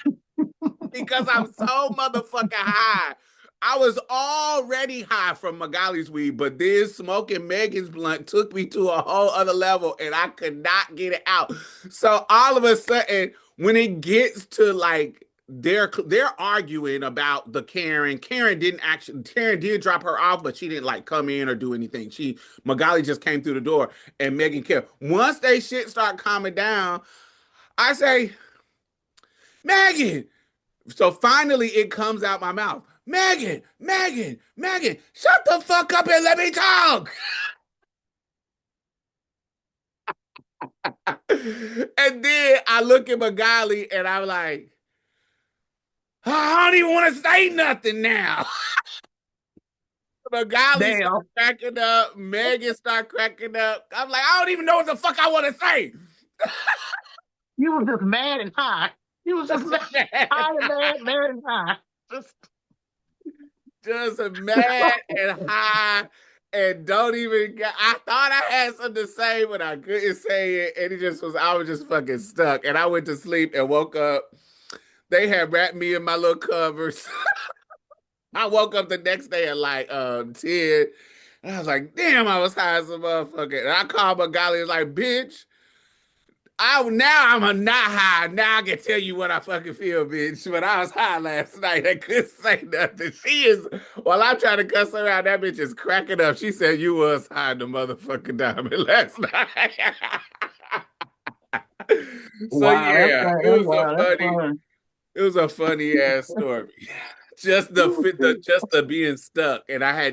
because I'm so motherfucking high. I was already high from Magali's weed, but then smoking Megan's blunt took me to a whole other level and I could not get it out. So all of a sudden, when it gets to like they're arguing about the Karen did drop her off, but she didn't like come in or do anything. Magali just came through the door and Megan kept. Once they shit start calming down, I say, Megan. So finally it comes out my mouth. Megan, shut the fuck up and let me talk. And then I look at Magali and I'm like, I don't even want to say nothing now. Magali start cracking up. Megan start cracking up. I'm like, I don't even know what the fuck I want to say. You was just mad and high. You was just mad and high. Just mad and high and don't even I thought I had something to say, but I couldn't say it. And I was just fucking stuck. And I went to sleep and woke up. They had wrapped me in my little covers. I woke up the next day at like 10. And I was like, damn, I was high as a motherfucker. And I called Magali and was like, bitch, now I'm a not high. Now I can tell you what I fucking feel, bitch. But I was high last night. I couldn't say nothing. While I'm trying to cuss her out, that bitch is cracking up. She said you was high in the motherfucking Diamond last night. So wow, yeah, fun. it was a funny ass story. Just the being stuck, and I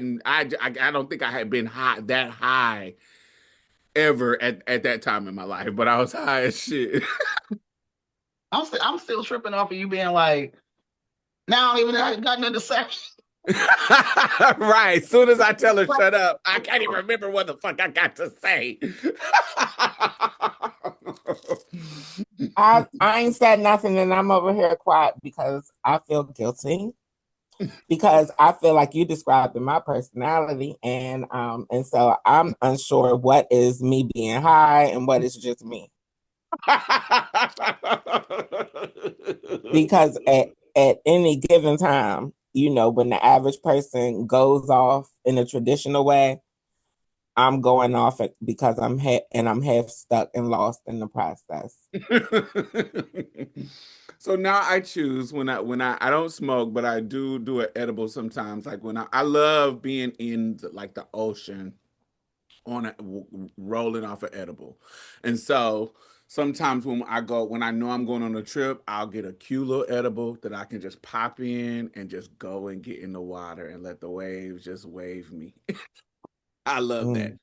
don't think I had been that high ever at that time in my life, but I was high as shit. I'm still tripping off of you being like, now I don't even got nothing to say. Right. As soon as I tell her shut up, I can't even remember what the fuck I got to say. I ain't said nothing and I'm over here quiet because I feel guilty. Because I feel like you described my personality, and so I'm unsure what is me being high and what is just me. Because at any given time, you know, when the average person goes off in a traditional way, I'm going off because I'm half stuck and lost in the process. So now I choose when I don't smoke, but I do an edible sometimes. Like when I love being in like the ocean on rolling off an edible, and so sometimes when I know I'm going on a trip, I'll get a cute little edible that I can just pop in and just go and get in the water and let the waves just wave me. I love that.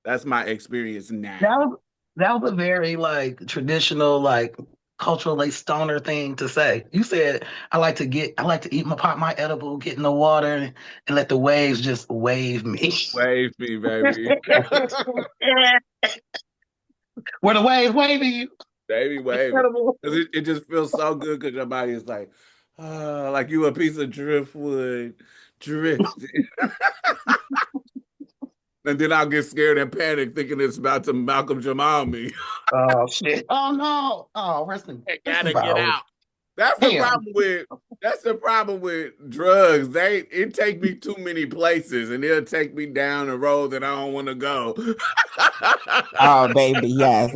That's my experience That now. was that was a very like traditional, like cultural like stoner thing to say. You said I like to pop my edible, get in the water and let the waves just wave me. Wave me, baby. Were the waves waving you? Baby, wave it. Incredible. 'Cause it just feels so good because your body is like you a piece of driftwood drifting. And then I'll get scared and panic thinking it's about to Malcolm Jamal me. Oh shit. Oh no. Oh, I rest in gotta get power. out. That's the Damn. problem with drugs. It take me too many places and it'll take me down a road that I don't want to go. Oh, baby, yes.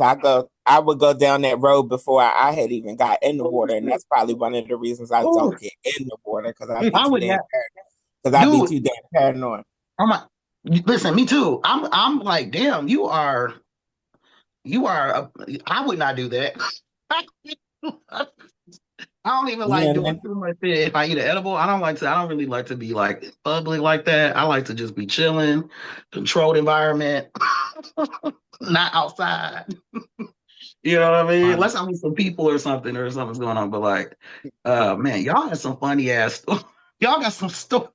I would go down that road before I had even got in the Oh water. And shit. that's probably one of the reasons I Oh, don't get in the water because I'd be I too would damn not paranoid. Because I'd be dude. too damn paranoid. Oh my listen, me too. I'm like, damn, I would not do that. I don't even like You doing know? too much shit. If I eat an edible, I don't really like to be like public like that. I like to just be chilling, controlled environment, not outside. You know what I mean? Right. Unless I'm with some people or something's going on. But like, man, y'all got some funny ass y'all got some stories.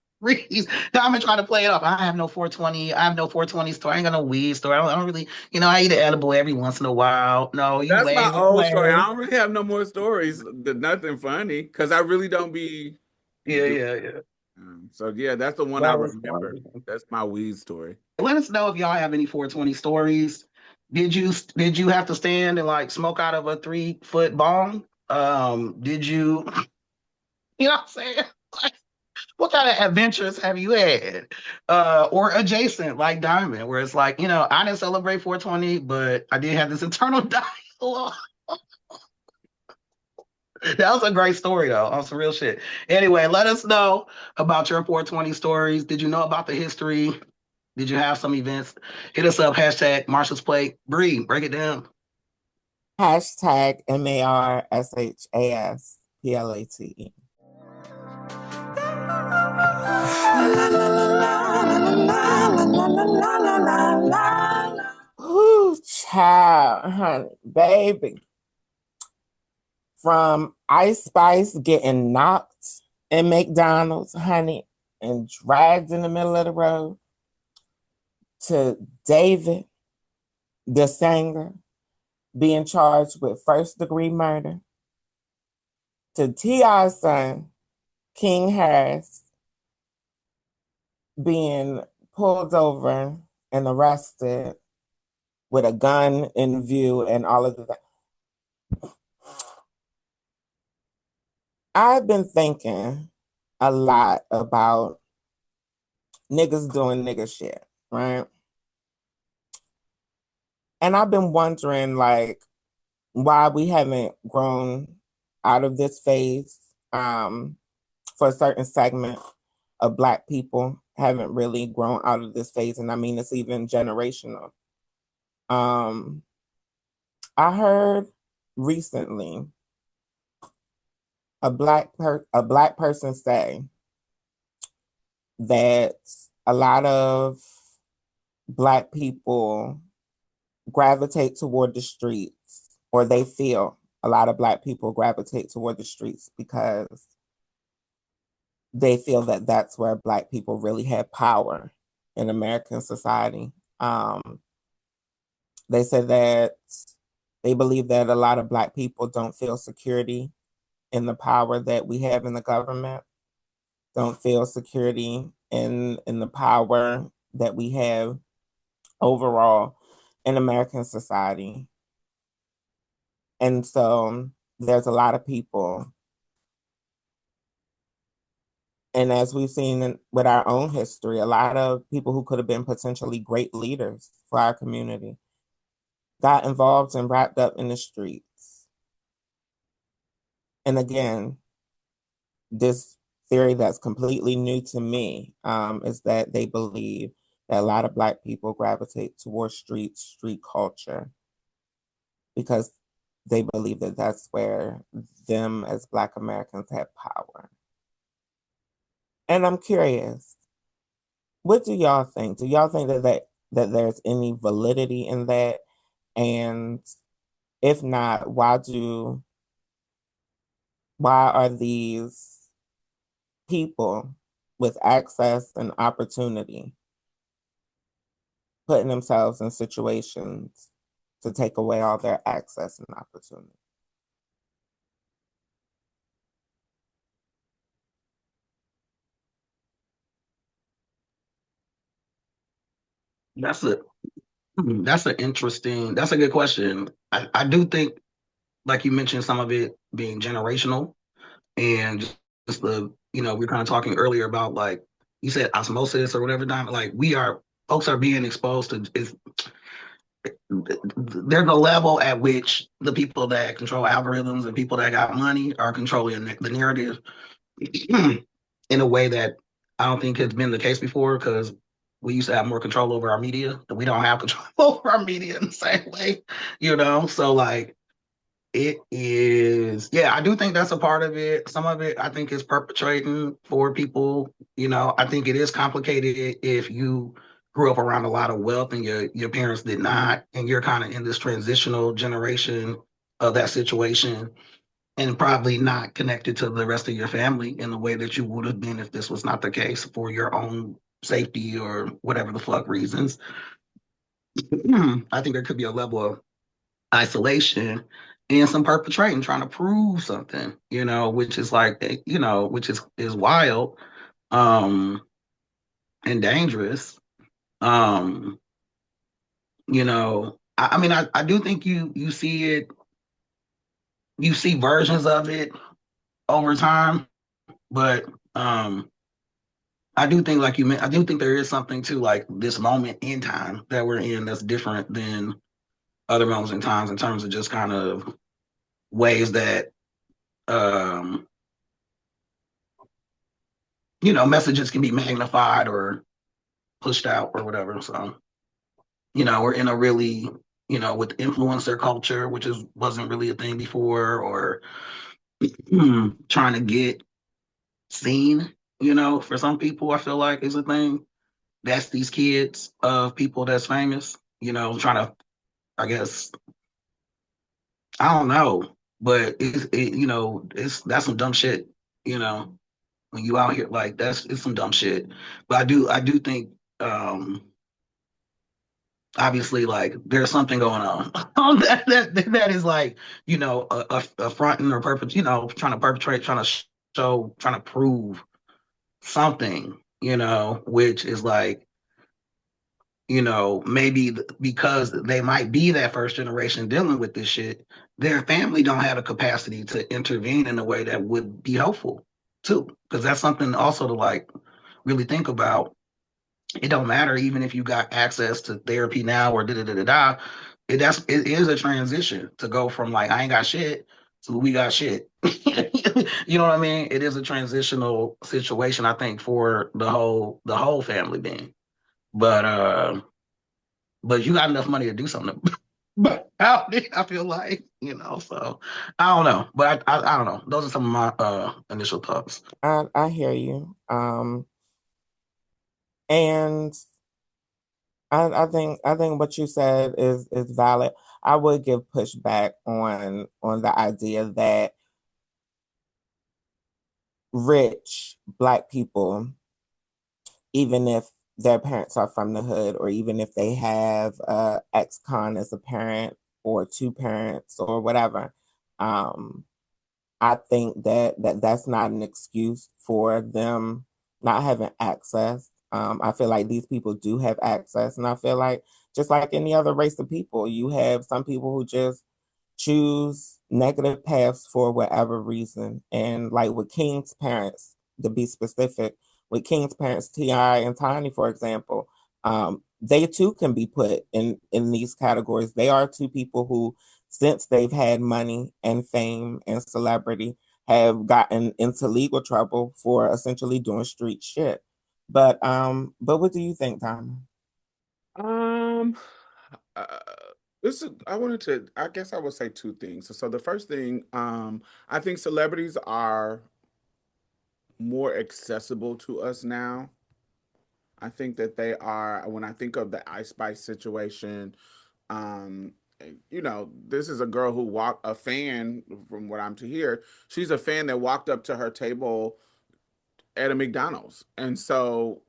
Diamond trying to play it off. I have no 420. I have no 420 story. I ain't got no weed story. I don't really, I eat an edible every once in a while. No, you That's my wave and old story. play. I don't really have no more stories. Nothing funny because I really don't be Yeah, doing. yeah, yeah. So yeah, that's the one I That is remember. funny. That's my weed story. Let us know if y'all have any 420 stories. Did you have to stand and like smoke out of a 3 foot bong? Did you you know what I'm saying? Like, what kind of adventures have you had? Or adjacent, like Diamond, where it's like, I didn't celebrate 420, but I did have this internal dialogue. That was a great story, though, on some real shit. Anyway, let us know about your 420 stories. Did you know about the history? Did you have some events? Hit us up, hashtag Marsha's Plate. Bree, break it down. Hashtag MARSHASPLATE. Ooh, child, honey, baby. From Ice Spice getting knocked in McDonald's, honey, and dragged in the middle of the road, to David, the singer, being charged with first-degree murder, to T.I.'s son, King Harris, being pulled over and arrested with a gun in view and all of that. I've been thinking a lot about niggas doing nigga shit, right? And I've been wondering, like, why we haven't grown out of this phase for a certain segment of Black people haven't really grown out of this phase. And I mean, it's even generational. I heard recently a black person say that a lot of Black people gravitate toward the streets, or they feel a lot of Black people gravitate toward the streets because they feel that that's where Black people really have power in American society. They said that they believe that a lot of Black people don't feel security in the power that we have in the government, don't feel security in the power that we have overall in American society. And so there's a lot of people, and as we've seen with our own history, a lot of people who could have been potentially great leaders for our community got involved and wrapped up in the streets. And again, this theory that's completely new to me is that they believe that a lot of Black people gravitate towards street culture because they believe that that's where them as Black Americans have power. And I'm curious, what do y'all think? Do y'all think that there's any validity in that? And if not, why are these people with access and opportunity putting themselves in situations to take away all their access and opportunity? That's a that's a good question. I do think, like you mentioned, some of it being generational and just the, we were kind of talking earlier about, like you said, osmosis or whatever, like folks are being exposed to, there's a level at which the people that control algorithms and people that got money are controlling the narrative in a way that I don't think has been the case before, because we used to have more control over our media, and we don't have control over our media in the same way, So like, it is, yeah, I do think that's a part of it. Some of it, I think, is perpetrating for people. I think it is complicated if you grew up around a lot of wealth and your parents did not, and you're kind of in this transitional generation of that situation, and probably not connected to the rest of your family in the way that you would have been if this was not the case for your own safety or whatever the fuck reasons. I think there could be a level of isolation and some perpetrating, trying to prove something, which is like, which is wild, and dangerous. I mean, I do think you see it, you see versions of it over time, but I do think, like you meant, I do think there is something to, like, this moment in time that we're in that's different than other moments in times in terms of just kind of ways that messages can be magnified or pushed out or whatever. So, we're in a really, with influencer culture, which wasn't really a thing before, or trying to get seen, for some people, I feel like is a thing. That's these kids of people that's famous, trying to, I guess, I don't know, but that's some dumb shit, when you out here, like, it's some dumb shit. But I do think, obviously, like, there's something going on that is, like, a fronting or trying to perpetrate, trying to show, trying to prove something, which is like, maybe because they might be that first generation dealing with this shit, their family don't have the capacity to intervene in a way that would be helpful too. Because that's something also to, like, really think about. It don't matter even if you got access to therapy now or da da da da da. It is a transition to go from, like, I ain't got shit to we got shit. You know what I mean? It is a transitional situation, I think, for the whole family being. But you got enough money to do something. But I feel like, so I don't know. But I don't know. Those are some of my initial thoughts. I hear you. And I think what you said is valid. I would give pushback on the idea that rich Black people, even if their parents are from the hood, or even if they have ex-con as a parent or two parents or whatever, I think that's not an excuse for them not having access. I feel like these people do have access, and I feel like just like any other race of people, you have some people who just choose negative paths for whatever reason. And like with King's parents, to be specific, with King's parents, T.I. and Tiny, for example, they too can be put in these categories. They are two people who, since they've had money and fame and celebrity, have gotten into legal trouble for essentially doing street shit. But what do you think, Diamond? Um, uh, I guess I would say two things. So the first thing, I think celebrities are more accessible to us now. I think that they are, when I think of the Ice Spice situation, um, this is a girl who a fan, from what I'm to hear, she's a fan that walked up to her table at a McDonald's. And so,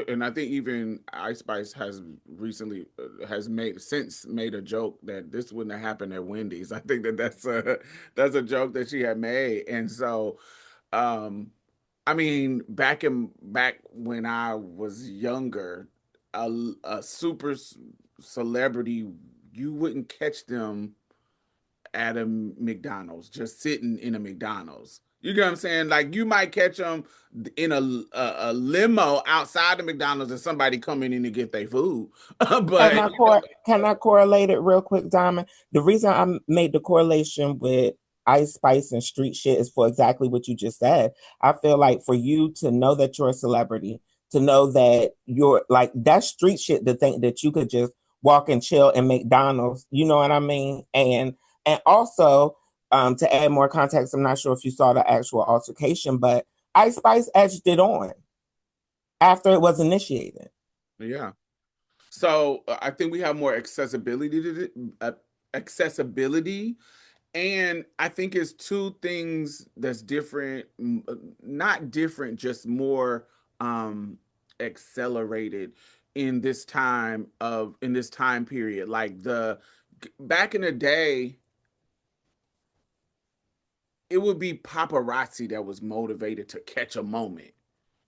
and I think even Ice Spice has recently has made a joke that this wouldn't have happened at Wendy's. I think that's a joke that she had made. And so, um, I mean, back when I was younger, a celebrity, you wouldn't catch them at a McDonald's, just sitting in a McDonald's. You get what I'm saying? Like you might catch them in a limo outside the McDonald's and somebody coming in to get their food. Can But I can I correlate it real quick, Diamond? The reason I made the correlation with Ice Spice and street shit is for exactly what you just said. I feel like for you to know that you're a celebrity, to know that you're like that street shit, to think that you could just walk and chill in McDonald's, you know what I mean? And also, to add more context, I'm not sure if you saw the actual altercation, but Ice Spice edged it on after it was initiated. yeah. So I think we have more accessibility, and I think it's two things that's different, not different, just more accelerated in this time period. Like the back in the day, it would be paparazzi that was motivated to catch a moment.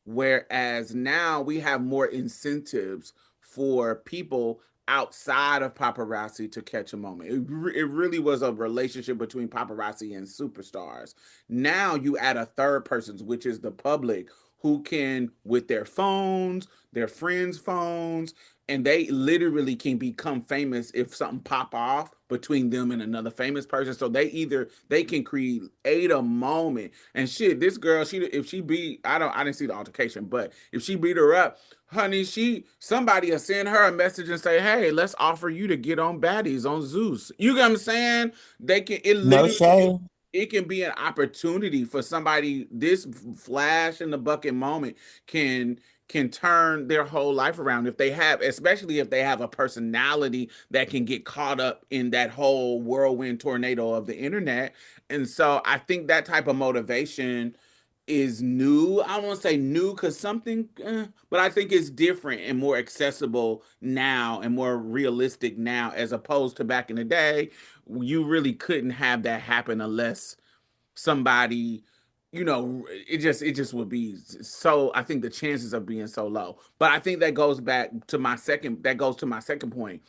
Whereas now we have more incentives for people outside of paparazzi to catch a moment. It really was a relationship between paparazzi and superstars. Now you add a third person, which is the public, who can, with their phones, their friends' phones, and they literally can become famous if something pop off between them and another famous person. So they can create a moment. And shit, this girl, if she beat, I didn't see the altercation, but if she beat her up, honey, somebody will send her a message and say, hey, let's offer you to get on baddies on Zeus. You get what I'm saying? They can it No literally shade. it can be an opportunity for somebody. This flash in the bucket moment can turn their whole life around if they have, especially if they have a personality that can get caught up in that whole whirlwind tornado of the internet. And so I think that type of motivation is new. I won't say new because but I think it's different and more accessible now and more realistic now as opposed to back in the day. You really couldn't have that happen unless somebody, it just would be so. I think the chances of being so low. But I think that goes to my second point.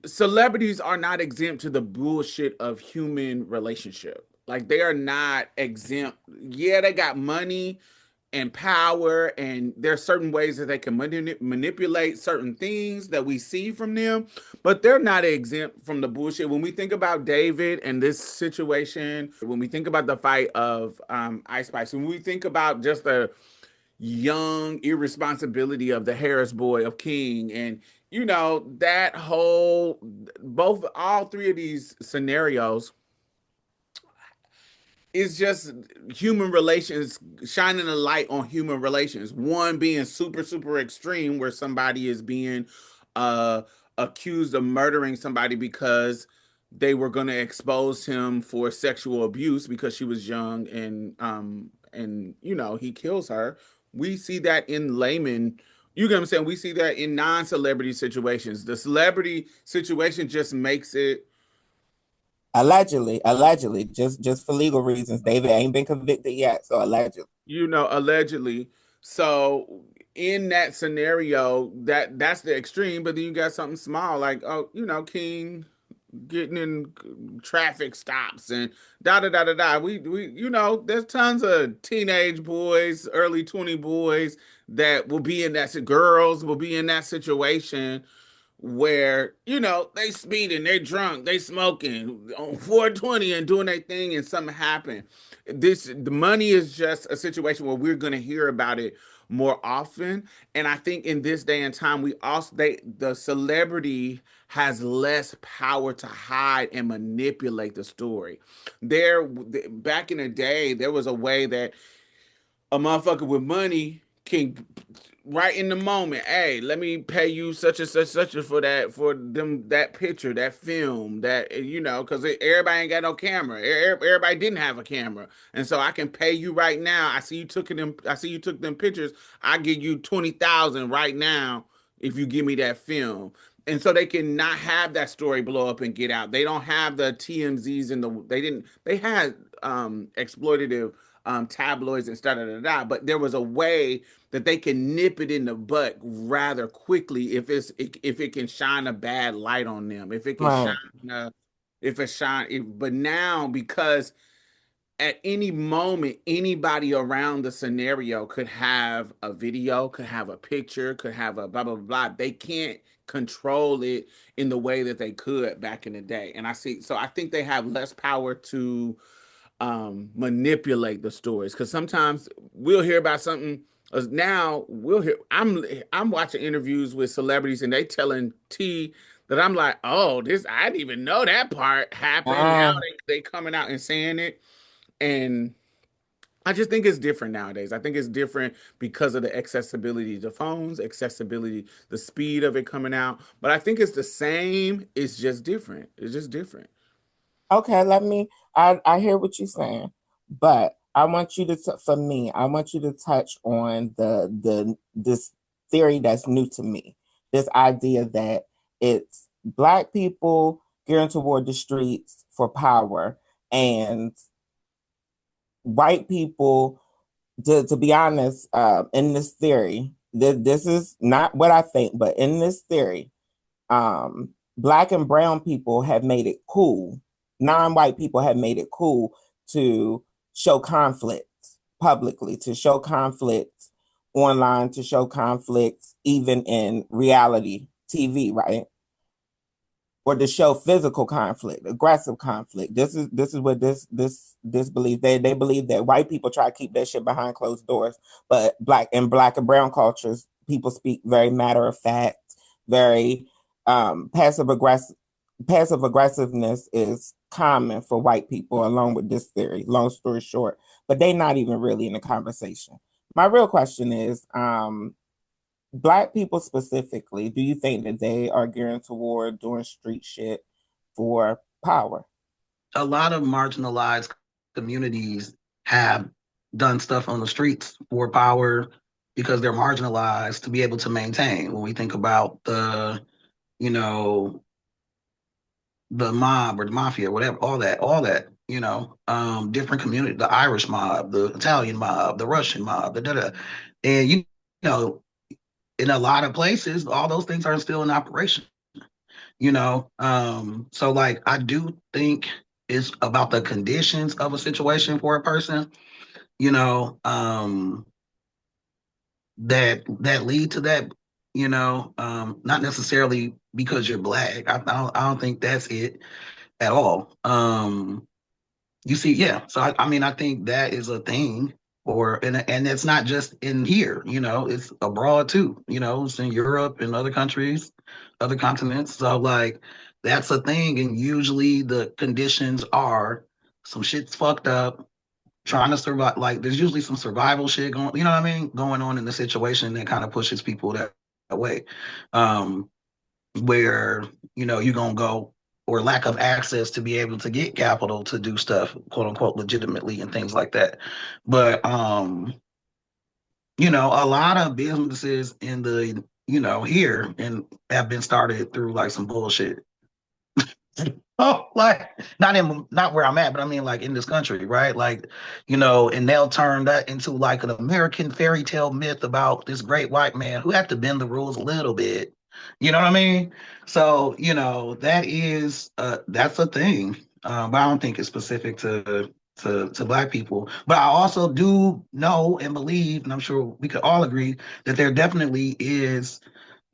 Celebrities are not exempt to the bullshit of human relationship. Like they are not exempt. Yeah, they got money and power, and there's certain ways that they can manipulate certain things that we see from them, but they're not exempt from the bullshit. When we think about David and this situation, when we think about the fight of Ice Spice, when we think about just the young irresponsibility of the Harris boy of King, and that whole both all three of these scenarios is just human relations, shining a light on human relations. One being super, super extreme, where somebody is being uh, accused of murdering somebody because they were going to expose him for sexual abuse because she was young, and you know, he kills her. We see that in layman. You get what I'm saying? We see that in non-celebrity situations. The celebrity situation just makes it, Allegedly, just for legal reasons. David ain't been convicted yet, so allegedly. you know, allegedly. So in that scenario, that's the extreme. But then you got something small like, oh, you know, King getting in traffic stops and da da da da da. We you know, there's tons of teenage boys, early 20 boys that will be in that, girls will be in that situation where, you know, they speeding, they drunk, they smoking on 420 and doing their thing, and something happened. The money is just a situation where we're going to hear about it more often. And I think in this day and time, we also, the celebrity has less power to hide and manipulate the story. Back in the day, there was a way that a motherfucker with money can, right in the moment, hey, let me pay you such and such such for that, for them, that picture, that film, that, you know, because everybody ain't got no camera. Everybody didn't have a camera, and so I can pay you right now. I see you took them pictures. I give you 20,000 right now if you give me that film. And so they can not have that story blow up and get out. They don't have the TMZs and they had exploitative tabloids and da da da da, but there was a way that they can nip it in the butt rather quickly if it can shine a bad light on them, if it can Right. shine if it shine if, but now, because at any moment anybody around the scenario could have a video, could have a picture, could have a blah blah blah, they can't control it in the way that they could back in the day. And I think they have less power to manipulate the stories, because sometimes we'll hear about something, now we'll hear, I'm watching interviews with celebrities and they telling T that I'm like, oh, this, I didn't even know that part happened. Now Uh, they coming out and saying it. And I just think it's different nowadays. I think it's different because of the accessibility to phones, accessibility, the speed of it coming out. But I think it's the same. It's just different. It's just different. okay, I hear what you're saying, but I want you to, for me, I want you to touch on this theory that's new to me. This idea that it's Black people gearing toward the streets for power, and white people, to be honest, in this theory, this is not what I think, but in this theory, Black and brown people have made it cool. Non-white people have made it cool to show conflict publicly, to show conflict online, to show conflict even in reality TV, right? Or to show physical conflict, aggressive conflict. This is what this belief. They believe that white people try to keep that shit behind closed doors, but Black and brown cultures, people speak very matter of fact, very passive aggressiveness is common for white people, along with this theory. Long story short, but they're not even really in the conversation. My real question is, Black people specifically, do you think that they are gearing toward doing street shit for power? A lot of marginalized communities have done stuff on the streets for power because they're marginalized to be able to maintain. When we think about you know, the mob or the mafia, whatever, all that, different community, the Irish mob, the Italian mob, the Russian mob, the da-da. And know, in a lot of places, all those things are still in operation. So like I do think it's about the conditions of a situation for a person, you know, that lead to that, not necessarily because you're Black. I don't think that's it at all. You see, yeah. So I mean, I think that is a thing, and it's not just in here. It's abroad too. It's in Europe and other countries, other continents. So like, that's a thing, and usually the conditions are some shit's fucked up, trying to survive. Like, there's usually some survival shit going. You know what I mean? Going on in the situation that kind of pushes people that way, where you're gonna go. or lack of access to be able to get capital to do stuff, quote unquote, legitimately and things like that. But a lot of businesses in the here and have been started through like some bullshit. Oh, like not where I'm at, but I mean like in this country, right? Like, and they'll turn that into like an American fairy tale myth about this great white man who had to bend the rules a little bit. You know what I mean? So, that's a thing. But I don't think it's specific to black people. But I also do know and believe, and I'm sure we could all agree that there definitely is,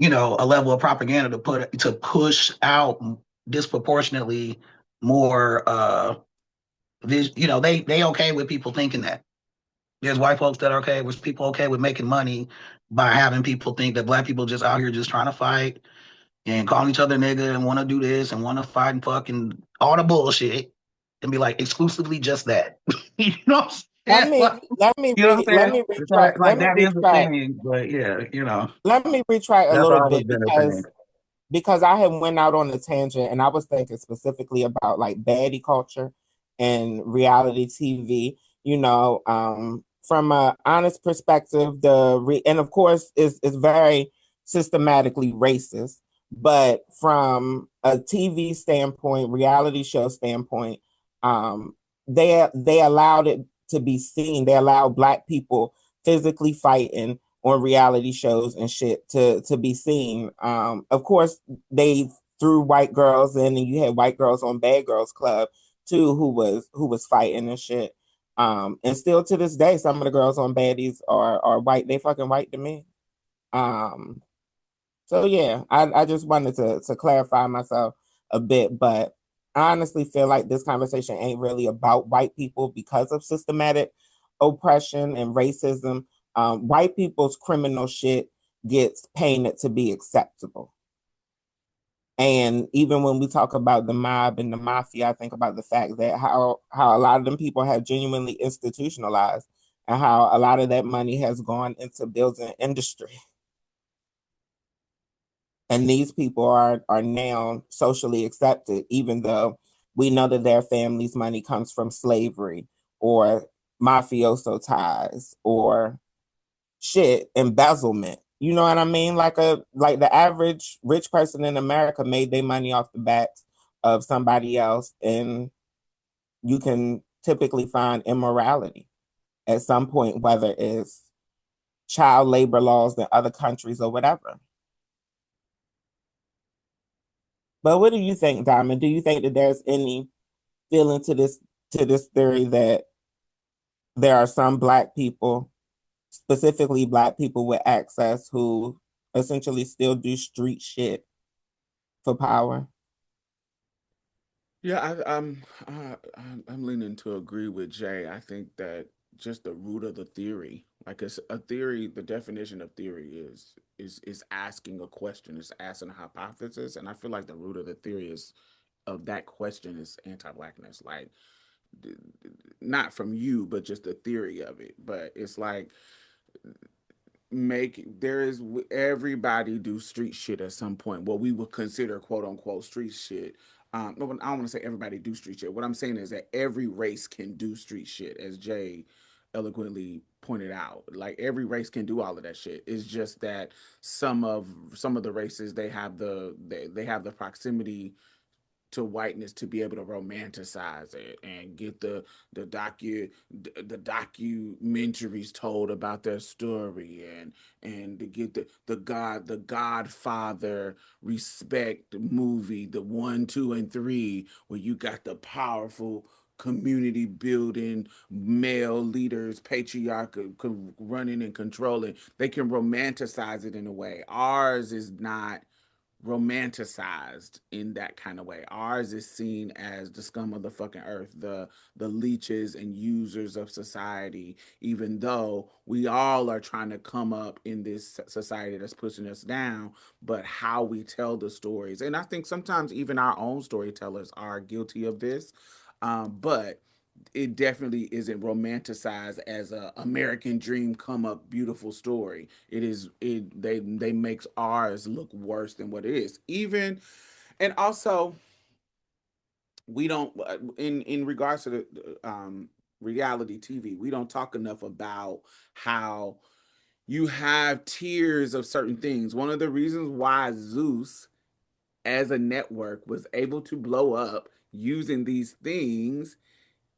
a level of propaganda to push out disproportionately more they okay with people thinking that. There's white folks that are okay with people okay with making money by having people think that black people just out here just trying to fight and calling each other nigga and want to do this and want to fight and fuck and all the bullshit and be like exclusively just that. you know what I'm saying? Let me retract. Let me That is a retract. thing, but yeah, Let me retract a that's little always bit been a thing. because I had went out on a tangent and I was thinking specifically about like baddie culture and reality TV. From a honest perspective, and of course is very systematically racist. But from a TV standpoint, reality show standpoint, they allowed it to be seen. They allowed Black people physically fighting on reality shows and shit to be seen. Of course, they threw white girls in, and you had white girls on Bad Girls Club too, who was fighting and shit. And still to this day, some of the girls on Baddies are white. They fucking white to me. So yeah, I just wanted to clarify myself a bit, but I honestly feel like this conversation ain't really about white people because of systematic oppression and racism. White people's criminal shit gets painted to be acceptable. And even when we talk about the mob and the mafia, I think about the fact that how a lot of them people have genuinely institutionalized and how a lot of that money has gone into building industry. And these people are now socially accepted, even though we know that their family's money comes from slavery or mafioso ties or shit embezzlement. You know what I mean? Like the average rich person in America made their money off the backs of somebody else, and you can typically find immorality at some point, whether it's child labor laws in other countries or whatever. But what do you think, Diamond? Do you think that there's any feeling to this theory that there are some Black people, specifically Black people with access, who essentially still do street shit for power? Yeah, I'm leaning to agree with Jay. I think that just the root of the theory, like it's a theory, the definition of theory is asking a question, is asking a hypothesis, and I feel like the root of the theory is of that question is anti-blackness, like not from you, but just the theory of it. But it's like everybody do street shit at some point. What we would consider quote unquote street shit. No, I don't want to say everybody do street shit. What I'm saying is that every race can do street shit, as Jay eloquently pointed out. Like every race can do all of that shit. It's just that some of the races they have the proximity to whiteness to be able to romanticize it and get the documentaries told about their story and to get the Godfather respect movie, the 1, 2, and 3, where you got the powerful community building male leaders, patriarch running and controlling. They can romanticize it in a way. Ours is not romanticized in that kind of way. Ours is seen as the scum of the fucking earth, the leeches and users of society, even though we all are trying to come up in this society that's pushing us down. But how we tell the stories, and I think sometimes even our own storytellers are guilty of this. But it definitely isn't romanticized as a American dream come up beautiful story. They makes ours look worse than what it is. Even and also we don't in regards to the reality TV, we don't talk enough about how you have tiers of certain things. One of the reasons why Zeus as a network was able to blow up using these things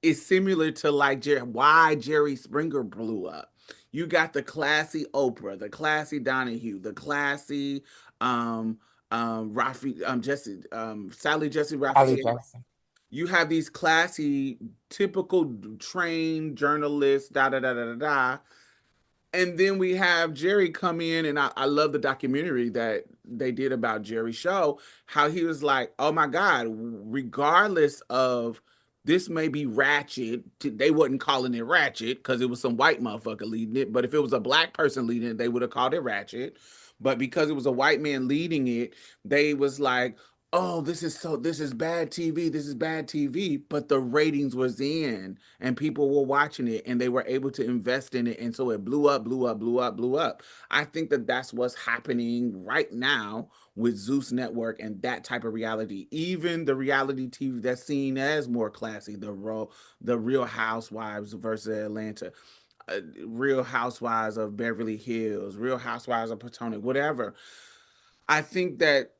is similar to like why Jerry Springer blew up. You got the classy Oprah, the classy Donahue, the classy Rafi Jesse Sally Jesse Sally Raphael. Jackson. You have these classy, typical trained journalists, da da da da da da, and then we have Jerry come in, and I love the documentary that they did about Jerry's show. How he was like, "Oh my God!" Regardless of this, may be ratchet. They wasn't calling it ratchet because it was some white motherfucker leading it. But if it was a black person leading it, they would have called it ratchet. But because it was a white man leading it, they was like, "Oh, this is bad TV. This is bad TV." But the ratings was in, and people were watching it, and they were able to invest in it, and so it blew up, blew up, blew up, blew up. I think that that's what's happening right now with Zeus Network and that type of reality. Even the reality TV that's seen as more classy, the Real Housewives versus Atlanta. Real Housewives of Beverly Hills, Real Housewives of Potomac, whatever. I think that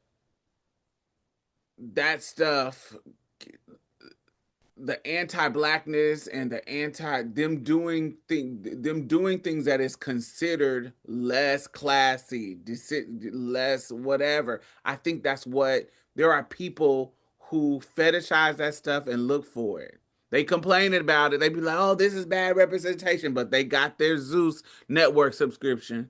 that stuff, the anti-blackness and the anti them doing things that is considered less classy, less whatever. I think that's what there are people who fetishize that stuff and look for it. They complain about it. They be like, "Oh, this is bad representation," but they got their Zeus network subscription.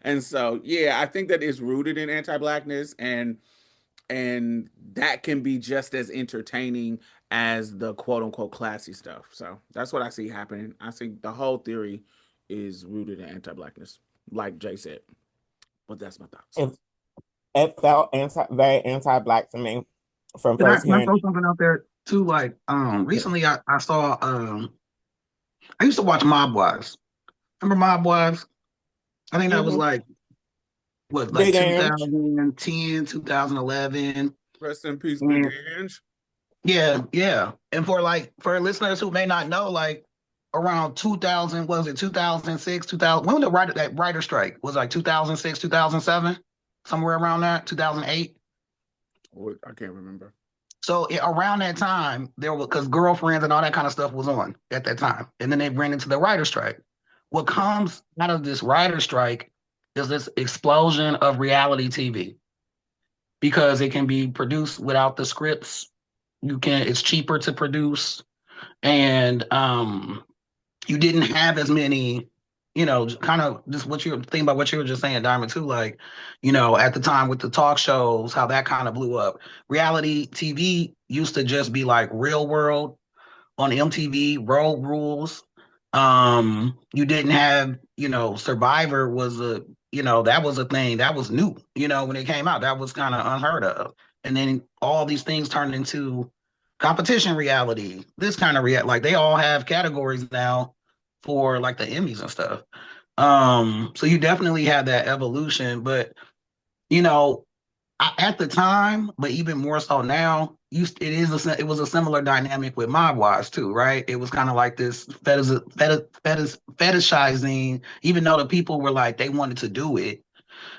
And so, yeah, I think that it's rooted in anti-blackness, and that can be just as entertaining as the quote unquote classy stuff. So that's what I see happening. I think the whole theory is rooted in anti-blackness, like Jay said. But that's my thoughts. It felt very anti-black to me from Can I, first can I hearing. throw something out there too? Like, recently I saw, I used to watch Mob Wives. Remember Mob Wives? I think that was Mm-hmm. like, what, like Big Ange. 2010, 2011. Rest in peace, Big And Ange. yeah, yeah. And for listeners who may not know, like around 2000, was it 2006, 2000, when was that writer strike? Was it like 2006, 2007? Somewhere around that, 2008. I can't remember. So around that time, there was, because Girlfriends and all that kind of stuff was on at that time. And then they ran into the writer strike. What comes out of this writer strike is this explosion of reality TV because it can be produced without the scripts. It's cheaper to produce. And you didn't have as many, kind of just what you're thinking about what you were just saying, Diamond, too. Like, at the time with the talk shows, how that kind of blew up. Reality TV used to just be like Real World on MTV, Road Rules. You didn't have, Survivor was that was a thing that was new, when it came out. That was kind of unheard of. And then all these things turned into competition reality, this kind of like they all have categories now for like the Emmys and stuff. So you definitely had that evolution, but you know, at the time, but even more so now, it was a similar dynamic with Mob Wives too, right? It was kind of like this fetishizing, even though the people were like they wanted to do it,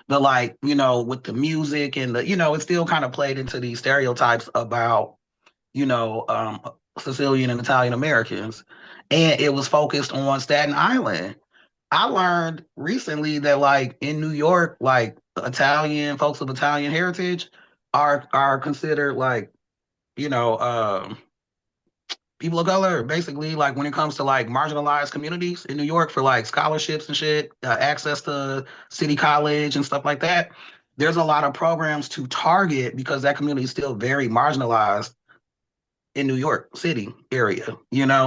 but like with the music and the it still kind of played into these stereotypes about you know, um, Sicilian and Italian Americans, and it was focused on Staten Island. I learned recently that like in New York, like Italian folks of Italian heritage are considered like you know um, people of color, basically. Like when it comes to like marginalized communities in New York for like scholarships and shit, access to city college and stuff like that. There's a lot of programs to target because that community is still very marginalized in New York City area,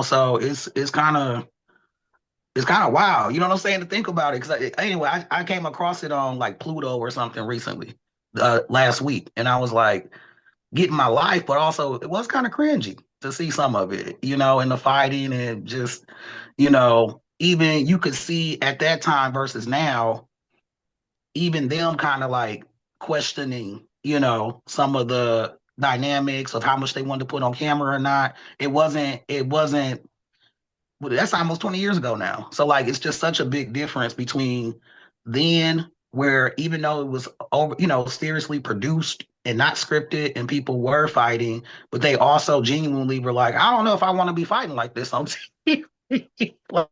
so it's kind of wild, you know what I'm saying, to think about it. Because anyway, I came across it on like Pluto or something recently, last week, and I was like getting my life, but also it was kind of cringy to see some of it, and the fighting and just, even you could see at that time versus now, even them kind of like questioning, some of the dynamics of how much they wanted to put on camera or not. It wasn't. Well, that's almost 20 years ago now. So like, it's just such a big difference between then, where even though it was over, seriously produced and not scripted, and people were fighting, but they also genuinely were like, I don't know if I want to be fighting like this on TV. You know what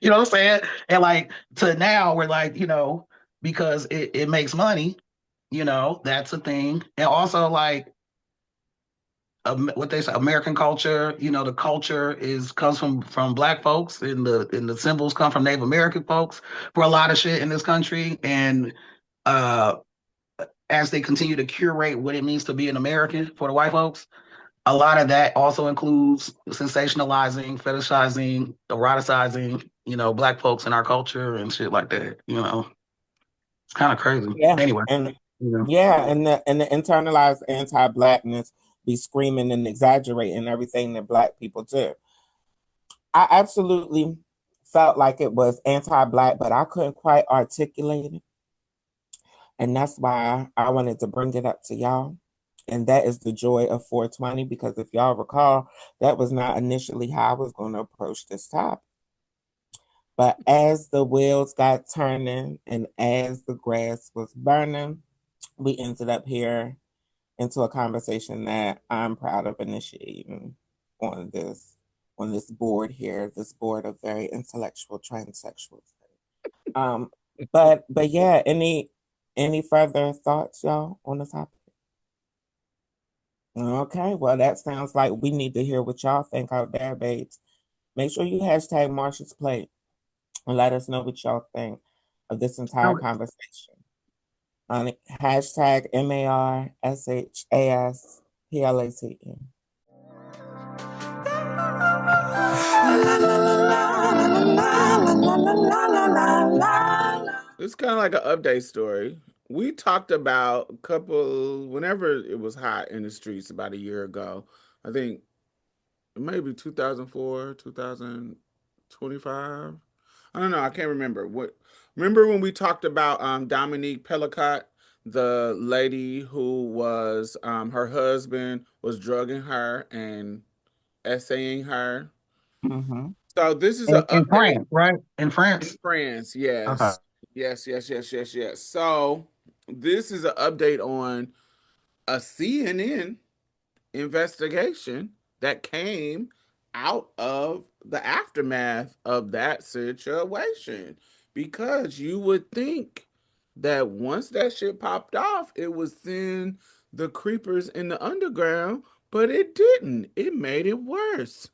I'm saying? And like, to now, we're like, because it makes money, that's a thing. And also like, what they say, American culture. The culture comes from Black folks, and the symbols come from Native American folks for a lot of shit in this country. And uh, as they continue to curate what it means to be an American for the white folks, a lot of that also includes sensationalizing, fetishizing, eroticizing, Black folks in our culture and shit like that. It's kind of crazy. Yeah. Anyway, And the internalized anti-blackness be screaming and exaggerating everything that Black people do. I absolutely felt like it was anti-Black, but I couldn't quite articulate it. And that's why I wanted to bring it up to y'all. And that is the joy of 420, because if y'all recall, that was not initially how I was going to approach this topic. But as the wheels got turning and as the grass was burning, we ended up here into a conversation that I'm proud of initiating on this board here, this board of very intellectual transsexuals. But yeah, any further thoughts, y'all, on the topic? Okay, well, that sounds like we need to hear what y'all think out there, babes. Make sure you hashtag Marsha's Plate and let us know what y'all think of this entire conversation. On hashtag MARSHASPLATE. It's kind of like an update story. We talked about a couple, whenever it was hot in the streets about a year ago. I think maybe 2004, 2025. I don't know. I can't remember. Remember when we talked about Dominique Pellicott, the lady who was her husband was drugging her and essaying her. Mm-hmm. So this is an In update. France, right? In France. In France, Okay. yes. Yes. So this is an update on a CNN investigation that came out of the aftermath of that situation. Because you would think that once that shit popped off, it would send the creepers in the underground, but it didn't. It made it worse.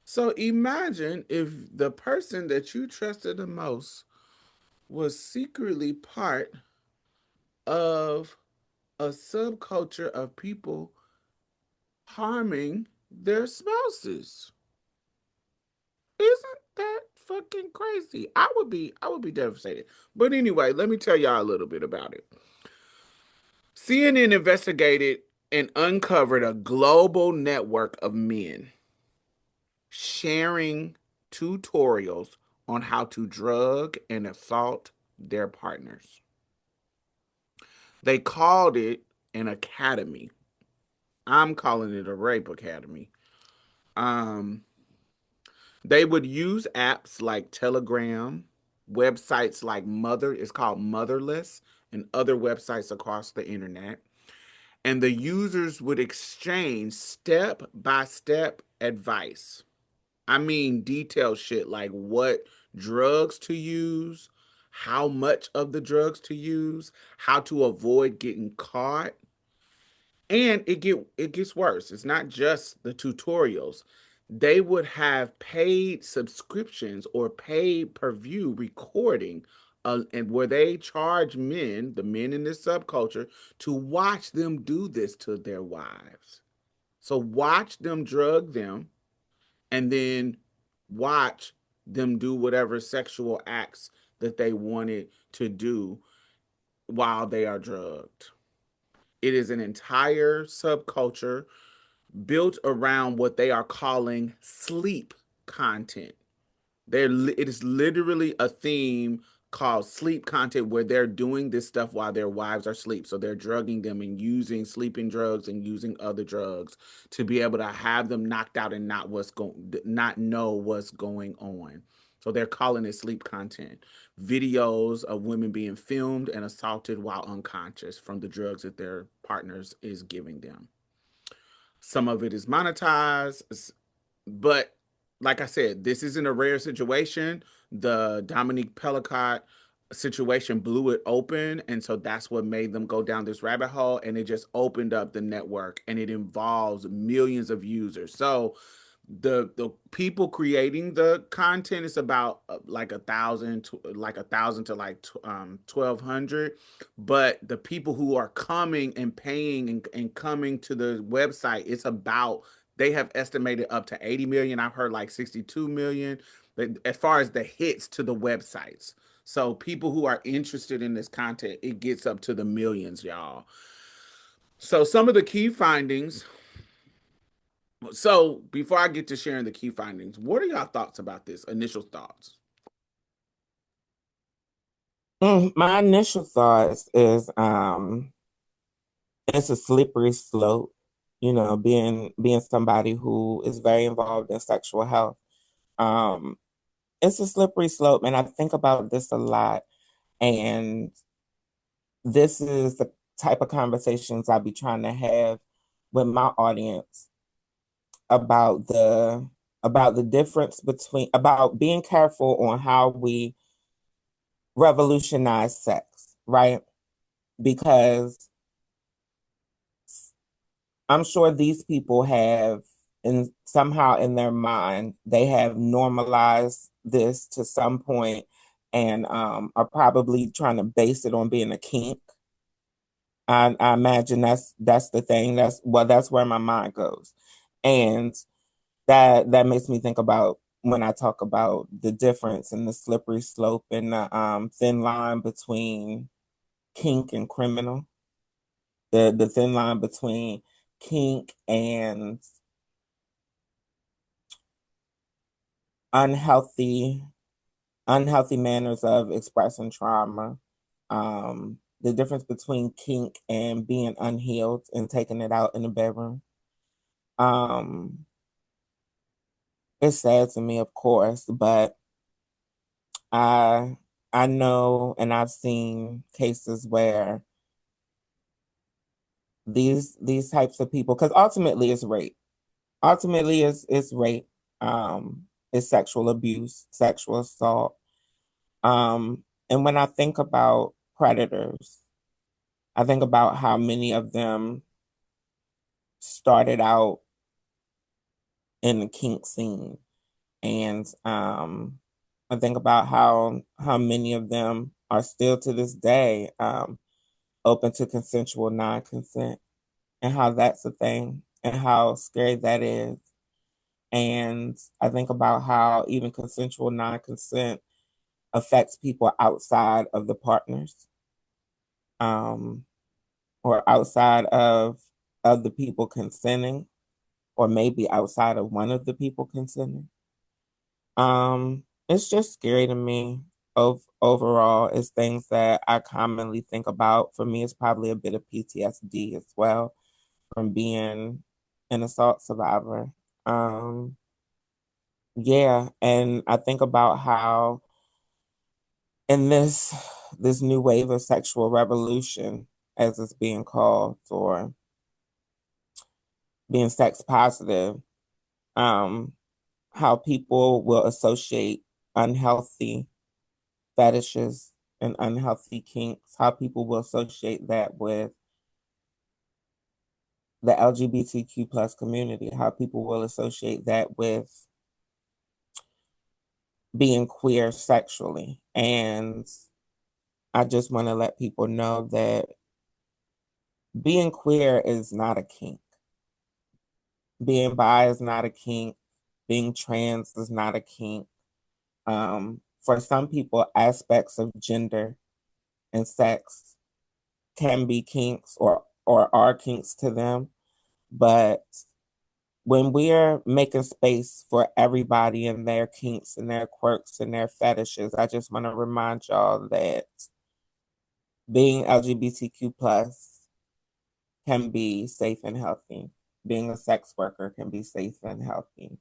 So imagine if the person that you trusted the most was secretly part of a subculture of people harming their spouses. Isn't that fucking crazy? I would be devastated. But anyway, let me tell y'all a little bit about it. CNN investigated and uncovered a global network of men sharing tutorials on how to drug and assault their partners. They called it an academy. I'm calling it a rape academy. Um, they would use apps like Telegram, websites like it's called Motherless, and other websites across the internet. And the users would exchange step by step advice. I mean, detailed shit like what drugs to use, how much of the drugs to use, how to avoid getting caught. And it gets worse. It's not just the tutorials. They would have paid subscriptions or paid per view recording, and where they charge men, the men in this subculture, to watch them do this to their wives. So watch them drug them, and then watch them do whatever sexual acts that they wanted to do while they are drugged. It is an entire subculture built around what they are calling sleep content. It is literally a theme called sleep content, where they're doing this stuff while their wives are asleep. So they're drugging them and using sleeping drugs and using other drugs to be able to have them knocked out and not know what's going on. So they're calling it sleep content. Videos of women being filmed and assaulted while unconscious from the drugs that their partners is giving them. Some of it is monetized, but like I said, this isn't a rare situation. The Dominique Pellicott situation blew it open, and so that's what made them go down this rabbit hole, and it just opened up the network, and it involves millions of users. So the people creating the content is about like 1,000 to like 1,200, but the people who are coming and paying and coming to the website, it's about, they have estimated up to 80 million. I've heard like 62 million, but as far as the hits to the websites. So people who are interested in this content, it gets up to the millions, y'all. So some of the key findings. So before I get to sharing the key findings, what are y'all thoughts about this? Initial thoughts. My initial thoughts is it's a slippery slope, you know, being somebody who is very involved in sexual health. Um, it's a slippery slope, and I think about this a lot. And this is the type of conversations I'll be trying to have with my audience about the difference between, about being careful on how we revolutionize sex, right? Because I'm sure these people have, and somehow in their mind, they have normalized this to some point, and are probably trying to base it on being a kink. I imagine that's the thing. That's where my mind goes, and that makes me think about when I talk about the difference and the slippery slope and the thin line between kink and criminal, the thin line between kink and unhealthy manners of expressing trauma. The difference between kink and being unhealed and taking it out in the bedroom. Um, it's sad to me, of course, but I I know, and I've seen cases where these types of people, because ultimately it's rape. Ultimately it's rape. It's sexual abuse, sexual assault. And when I think about predators, I think about how many of them started out in the kink scene. And I think about how many of them are still to this day open to consensual non-consent, and how that's a thing and how scary that is. And I think about how even consensual non-consent affects people outside of the partners, um, or outside of the people consenting, or maybe outside of one of the people consenting. It's just scary to me. Overall, it's things that I commonly think about. For me, it's probably a bit of PTSD as well from being an assault survivor. Yeah, and I think about how in this new wave of sexual revolution, as it's being called, or being sex positive, um, how people will associate unhealthy fetishes and unhealthy kinks, how people will associate that with the LGBTQ plus community, how people will associate that with being queer sexually. And I just want to let people know that being queer is not a kink. Being bi is not a kink. Being trans is not a kink. For some people, aspects of gender and sex can be kinks or are kinks to them, but when we're making space for everybody and their kinks and their quirks and their fetishes, I just want to remind y'all that being LGBTQ plus can be safe and healthy. Being a sex worker can be safe and healthy.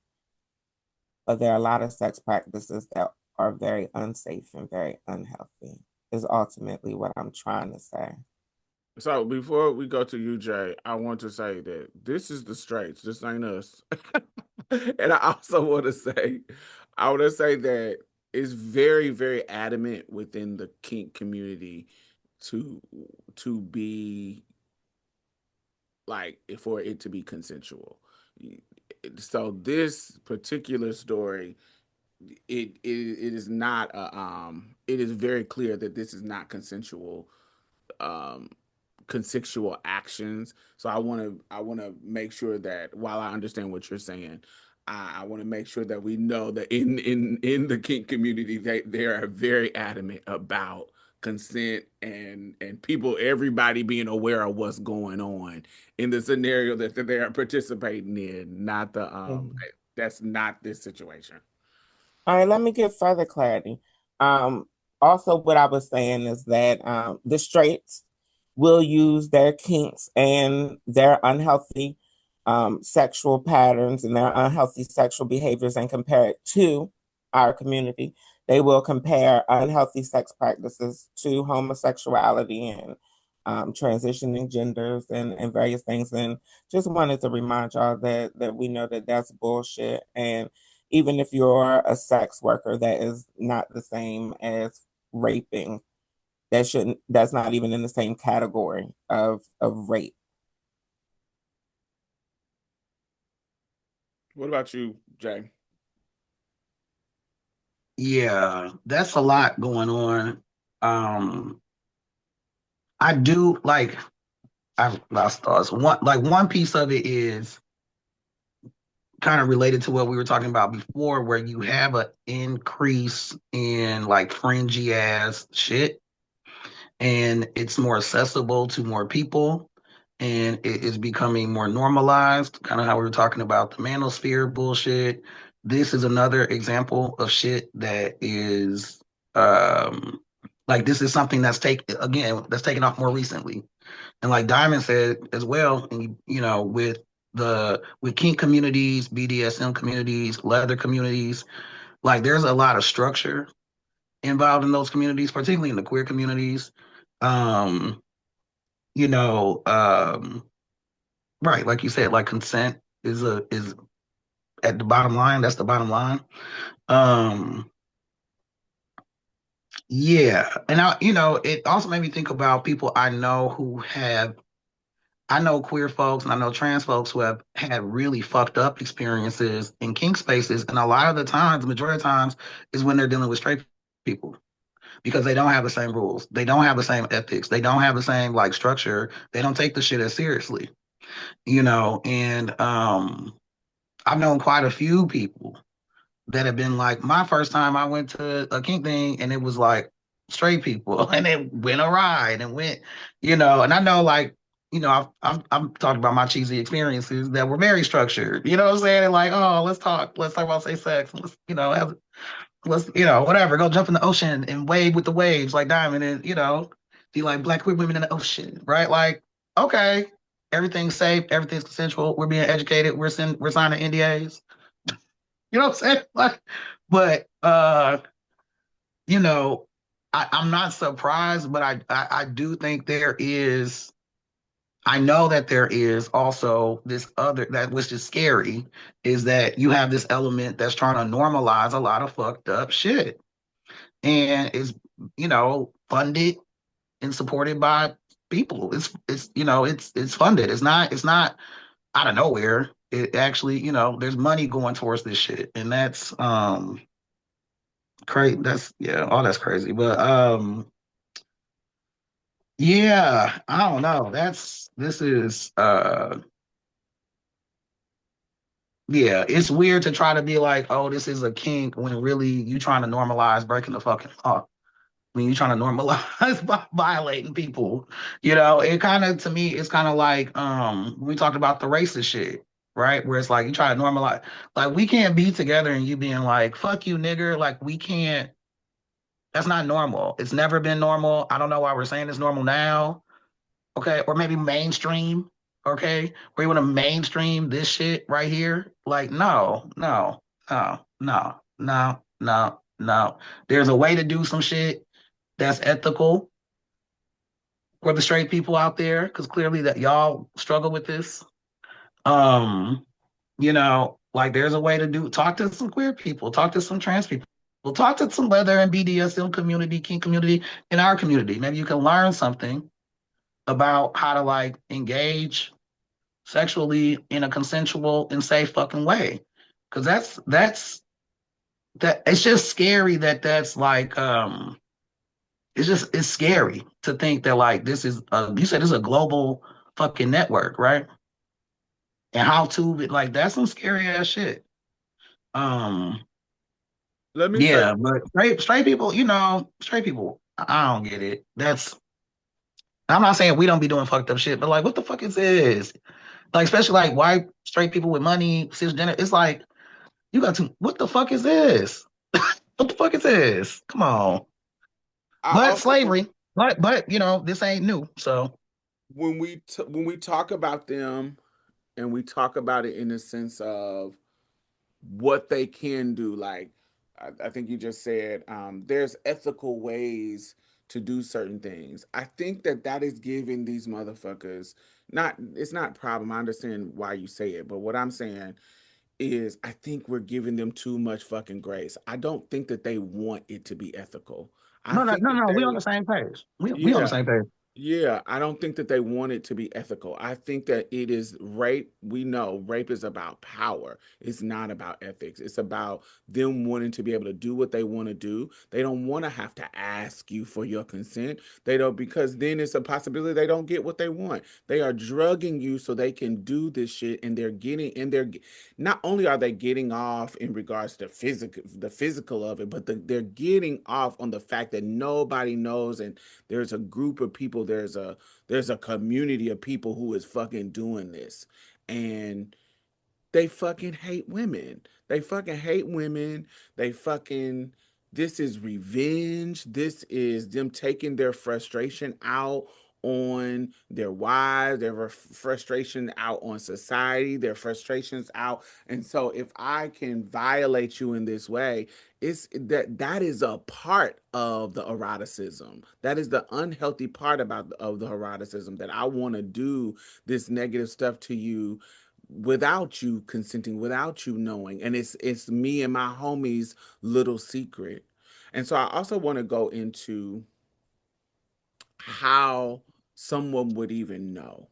But there are a lot of sex practices that are very unsafe and very unhealthy, is ultimately what I'm trying to say. So before we go to you, Jay, I want to say that this is the straights. This ain't us. And I also want to say, that it's very, very adamant within the kink community to be like for it to be consensual. So this particular story, it is not a it is very clear that this is not um consensual actions. So I want to make sure that while I understand what you're saying, I want to make sure that we know that in the kink community they are very adamant about consent and people, everybody being aware of what's going on in the scenario that they are participating in, not the that's not this situation. All right, let me give further clarity. Also, what I was saying is that the straights will use their kinks and their unhealthy sexual patterns and their unhealthy sexual behaviors and compare it to our community. They will compare unhealthy sex practices to homosexuality and transitioning genders and various things. And just wanted to remind y'all that we know that that's bullshit. And even if you're a sex worker, that is not the same as raping. That's not even in the same category of rape. What about you, Jay? Yeah, that's a lot going on. I do like I've lost thoughts. One piece of it is kind of related to what we were talking about before, where you have an increase in like fringy ass shit and it's more accessible to more people and it is becoming more normalized, kind of how we were talking about the manosphere bullshit. This is another example of shit that is like this is something that's taken off more recently. And like Diamond said as well, and you know, with kink communities, BDSM communities, leather communities, like there's a lot of structure involved in those communities, particularly in the queer communities. Um, you know, right, like you said, like consent is at the bottom line. That's the bottom line. Um, yeah, and it also made me think about people I know I know queer folks and I know trans folks who have had really fucked up experiences in kink spaces, and a lot of the times, the majority of times, is when they're dealing with straight people because they don't have the same rules, they don't have the same ethics, they don't have the same like structure, they don't take the shit as seriously, and I've known quite a few people that have been like, my first time I went to a kink thing and it was like straight people and it went awry and it went, and I know like, I've talked about my cheesy experiences that were very structured, you know what I'm saying? And like, oh, let's talk about safe sex. Let's, let's, whatever, go jump in the ocean and wave with the waves like Diamond and, be like black queer women in the ocean, right? Like, okay, everything's safe, everything's consensual, we're being educated, we're signing NDAs. You know what I'm saying? Like, but you know, I'm not surprised, but I do think there is. I know that there is also this other that which is scary is that you have this element that's trying to normalize a lot of fucked up shit, and is funded and supported by people. It's funded. It's not out of nowhere. It actually, there's money going towards this shit, and that's crazy. All that's crazy. But yeah, I don't know. This is yeah, it's weird to try to be like, oh, this is a kink when really you trying to normalize breaking the fucking law. When you trying to normalize violating people. It kind of to me, it's kind of like when we talked about the racist shit, right? Where it's like you try to normalize, like we can't be together and you being like, fuck you, nigger. Like we can't, that's not normal. It's never been normal. I don't know why we're saying it's normal now. Okay. Or maybe mainstream. Okay. Where you want to mainstream this shit right here. Like, no, no, no, no, no, no, no. There's a way to do some shit that's ethical for the straight people out there, because clearly that y'all struggle with this. Um, like there's a way to talk to some queer people, talk to some trans people, talk to some leather and BDSM community, kink community in our community. Maybe you can learn something about how to like engage sexually in a consensual and safe fucking way. Cause that it's just scary that's like it's scary to think that like this is you said this is a global fucking network, right? And how to like that's some scary ass shit. Um Let me say, yeah, but straight people, straight people, I don't get it. I'm not saying we don't be doing fucked up shit, but like what the fuck is this? Like especially like white straight people with money, cisgender, it's like you got to what the fuck is this? What the fuck is this? Come on. I But also slavery, but this ain't new. So when we talk about them and we talk about it in the sense of what they can do, like I think you just said, there's ethical ways to do certain things. I think that is giving these motherfuckers not it's not a problem. I understand why you say it, but what I'm saying is I think we're giving them too much fucking grace. I don't think that they want it to be ethical. I no, no, think no, that no. We on they the same page. We on the yeah. same page. Yeah, I don't think that they want it to be ethical. I think that it is rape. We know rape is about power. It's not about ethics. It's about them wanting to be able to do what they want to do. They don't want to have to ask you for your consent. They don't, because then it's a possibility they don't get what they want. They are drugging you so they can do this shit, and not only are they getting off in regards to the physical of it, but they're getting off on the fact that nobody knows, and there's a group of people, there's a community of people who is fucking doing this. And they fucking hate women. They fucking hate women. They fucking this is revenge. This is them taking their frustration out on their wives, their frustration out on society, their frustrations out. And so if I can violate you in this way, it's that is a part of the eroticism. That is the unhealthy part of the eroticism, that I want to do this negative stuff to you without you consenting, without you knowing. And it's me and my homies' little secret. And so I also want to go into how someone would even know.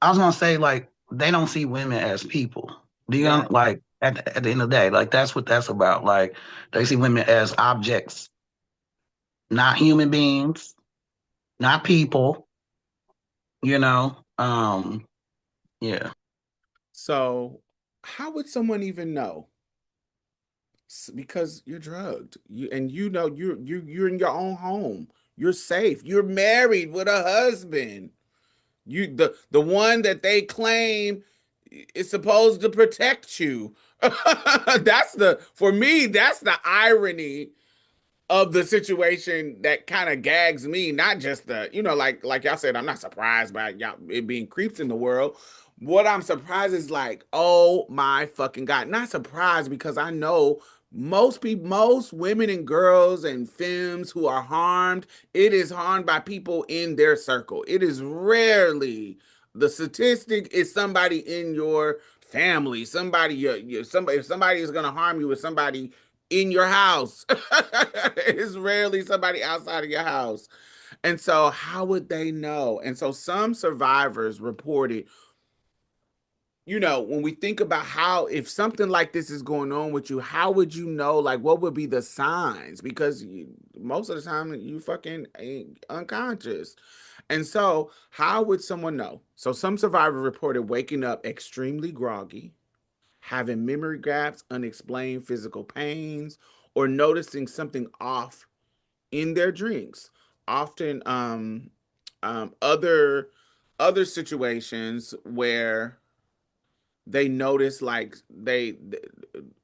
I was gonna say like they don't see women as people. Do you Right. like at the end of the day, like that's what that's about. Like they see women as objects, not human beings, not people. You know, yeah. So how would someone even know? Because you're drugged. You know you're in your own home. You're safe. You're married with a husband. The one that they claim is supposed to protect you. That's the for me, that's the irony of the situation that kind of gags me. Not just like y'all said, I'm not surprised by y'all it being creeps in the world. What I'm surprised is like, oh my fucking God. Not surprised because I know most people, most women and girls and femmes who are harmed, it is harmed by people in their circle. It is rarely the statistic is somebody in your family, somebody, somebody, if somebody is gonna harm you, with somebody in your house. It's rarely somebody outside of your house. And so, how would they know? And so, some survivors reported, when we think about how, if something like this is going on with you, how would you know? Like, what would be the signs? Because most of the time, you fucking ain't unconscious. And so, how would someone know? So, some survivors reported waking up extremely groggy, having memory gaps, unexplained physical pains, or noticing something off in their drinks. Often, other situations where they notice like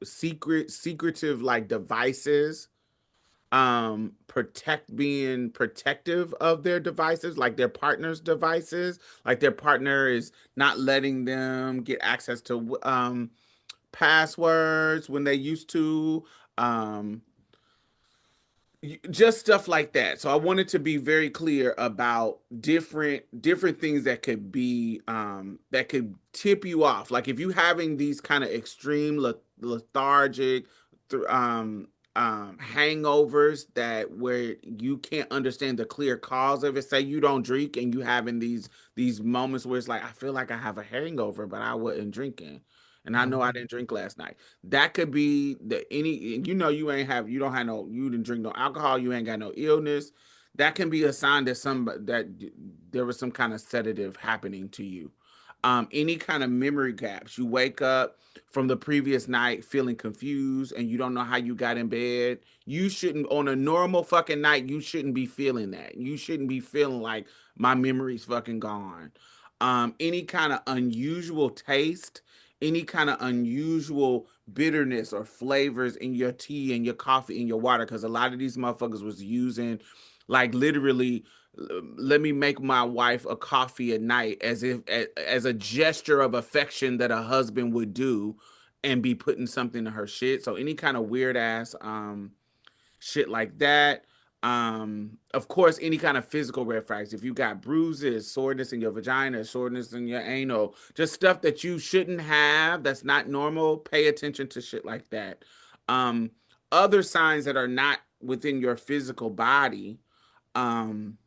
secretive like devices, being protective of their devices, like their partner's devices, like their partner is not letting them get access to passwords when they used to, um just stuff like that. So I wanted to be very clear about different things that could be, that could tip you off. Like if you having these kind of extreme lethargic hangovers that where you can't understand the clear cause of it. Say you don't drink and you having these moments where it's like I feel like I have a hangover, but I wasn't drinking. And I know I didn't drink last night. That could be you don't have no, you didn't drink no alcohol, you ain't got no illness. That can be a sign that there was some kind of sedative happening to you. Any kind of memory gaps. You wake up from the previous night feeling confused and you don't know how you got in bed. You shouldn't, on a normal fucking night, you shouldn't be feeling that. You shouldn't be feeling like my memory's fucking gone. Any kind of unusual taste, any kind of unusual bitterness or flavors in your tea and your coffee and your water, because a lot of these motherfuckers was using like literally, let me make my wife a coffee at night as if as a gesture of affection that a husband would do, and be putting something in her shit. So any kind of weird ass shit like that. Of course, any kind of physical red flags. If you got bruises, soreness in your vagina, soreness in your anal, just stuff that you shouldn't have, that's not normal, pay attention to shit like that. Um, Other signs that are not within your physical body, um,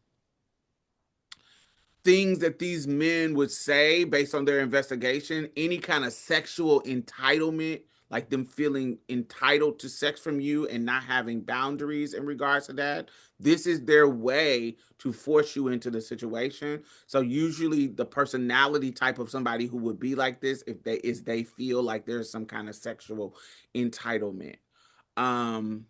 things that these men would say based on their investigation, any kind of sexual entitlement, like them feeling entitled to sex from you and not having boundaries in regards to that. This is their way to force you into the situation. So usually the personality type of somebody who would be like this, if they feel like there's some kind of sexual entitlement. Um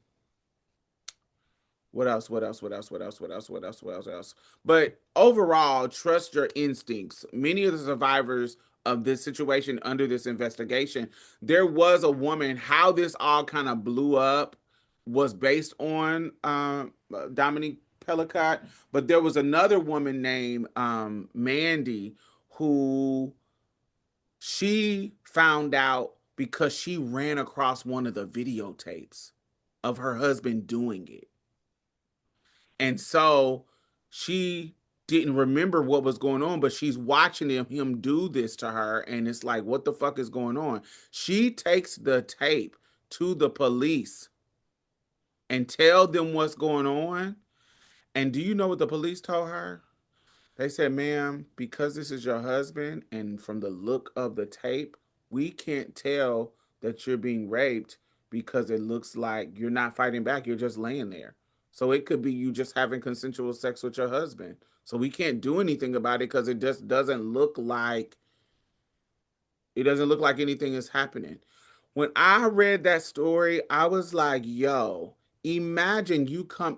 what else? What else? What else? What else? What else? What else? What else? What else? But overall, trust your instincts. Many of the survivors of this situation under this investigation, there was a woman. How this all kind of blew up was based on Dominique Pellicott, but there was another woman named Mandy who she found out because she ran across one of the videotapes of her husband doing it. And so she didn't remember what was going on, but she's watching him do this to her. And it's like, what the fuck is going on? She takes the tape to the police and tell them what's going on. And do you know what the police told her? They said, ma'am, because this is your husband, and from the look of the tape, we can't tell that you're being raped because it looks like you're not fighting back. You're just laying there. So it could be you just having consensual sex with your husband. So we can't do anything about it because it just doesn't look like anything is happening. When I read that story, I was like, yo, imagine you coming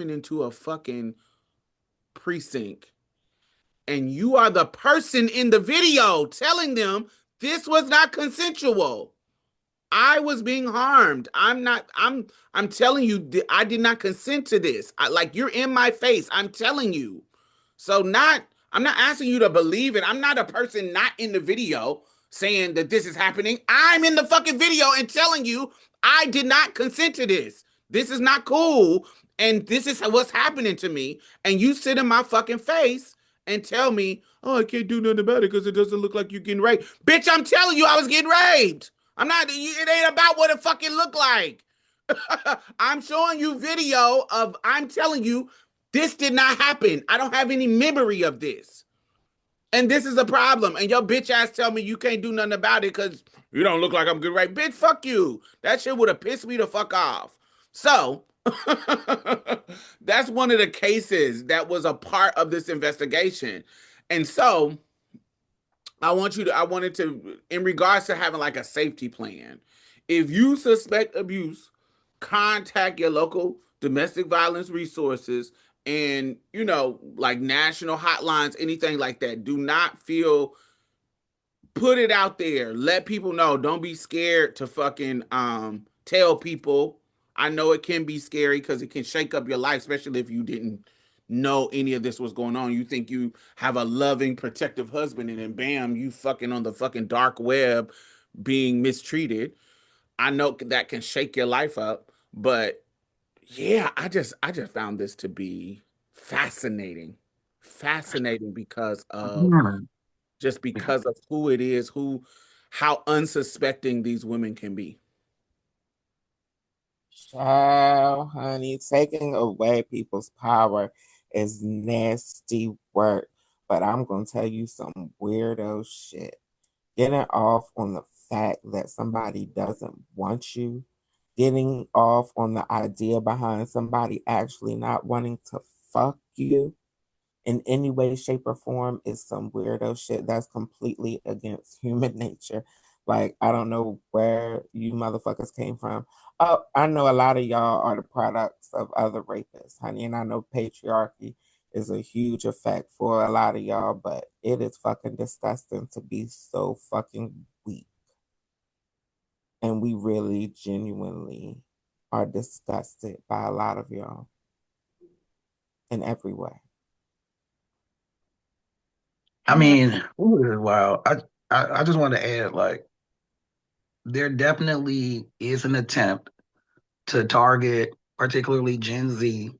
into a fucking precinct and you are the person in the video telling them this was not consensual. I was being harmed. I'm telling you, I did not consent to this. Like you're in my face. I'm telling you. So I'm not asking you to believe it. I'm not a person not in the video saying that this is happening. I'm in the fucking video and telling you I did not consent to this. This is not cool. And this is what's happening to me. And you sit in my fucking face and tell me, oh, I can't do nothing about it because it doesn't look like you're getting raped. Bitch, I'm telling you I was getting raped. It ain't about what it fucking look like. I'm showing you video of, I'm telling you, this did not happen. I don't have any memory of this. And this is a problem. And your bitch ass tell me you can't do nothing about it because you don't look like I'm good, right? Bitch, fuck you. That shit would have pissed me the fuck off. So that's one of the cases that was a part of this investigation. And so I wanted to, in regards to having like a safety plan, if you suspect abuse, contact your local domestic violence resources and you know, like national hotlines, anything like that. Do not feel, put it out there. Let people know. Don't be scared to fucking tell people. I know it can be scary because it can shake up your life, especially if you didn't know any of this was going on. You think you have a loving, protective husband, and then bam, you fucking on the fucking dark web being mistreated. I know that can shake your life up, but yeah, I just found this to be fascinating. Fascinating because of just because of who it is, who how unsuspecting these women can be. Child, honey, taking away people's power is nasty work. But I'm gonna tell you some weirdo shit. Getting off on the fact that somebody doesn't want you, getting off on the idea behind somebody actually not wanting to fuck you in any way, shape, or form is some weirdo shit that's completely against human nature. Like, I don't know where you motherfuckers came from. Oh, I know a lot of y'all are the products of other rapists, honey, and I know patriarchy is a huge effect for a lot of y'all, but it is fucking disgusting to be so fucking weak. And we really genuinely are disgusted by a lot of y'all in every way. I mean, wow. I just want to add, like, there definitely is an attempt to target particularly Gen Z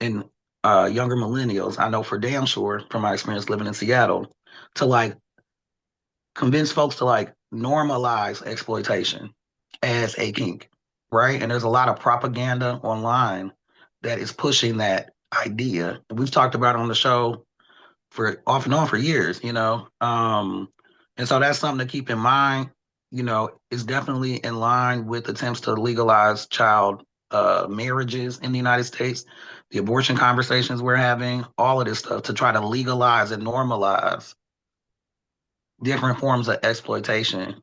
and younger millennials. I know for damn sure from my experience living in Seattle, to like convince folks to like normalize exploitation as a kink, right? And there's a lot of propaganda online that is pushing that idea. We've talked about it on the show for off and on for years, you know. And so that's something to keep in mind. You know, it's definitely in line with attempts to legalize child marriages in the United States, the abortion conversations we're having, all of this stuff to try to legalize and normalize different forms of exploitation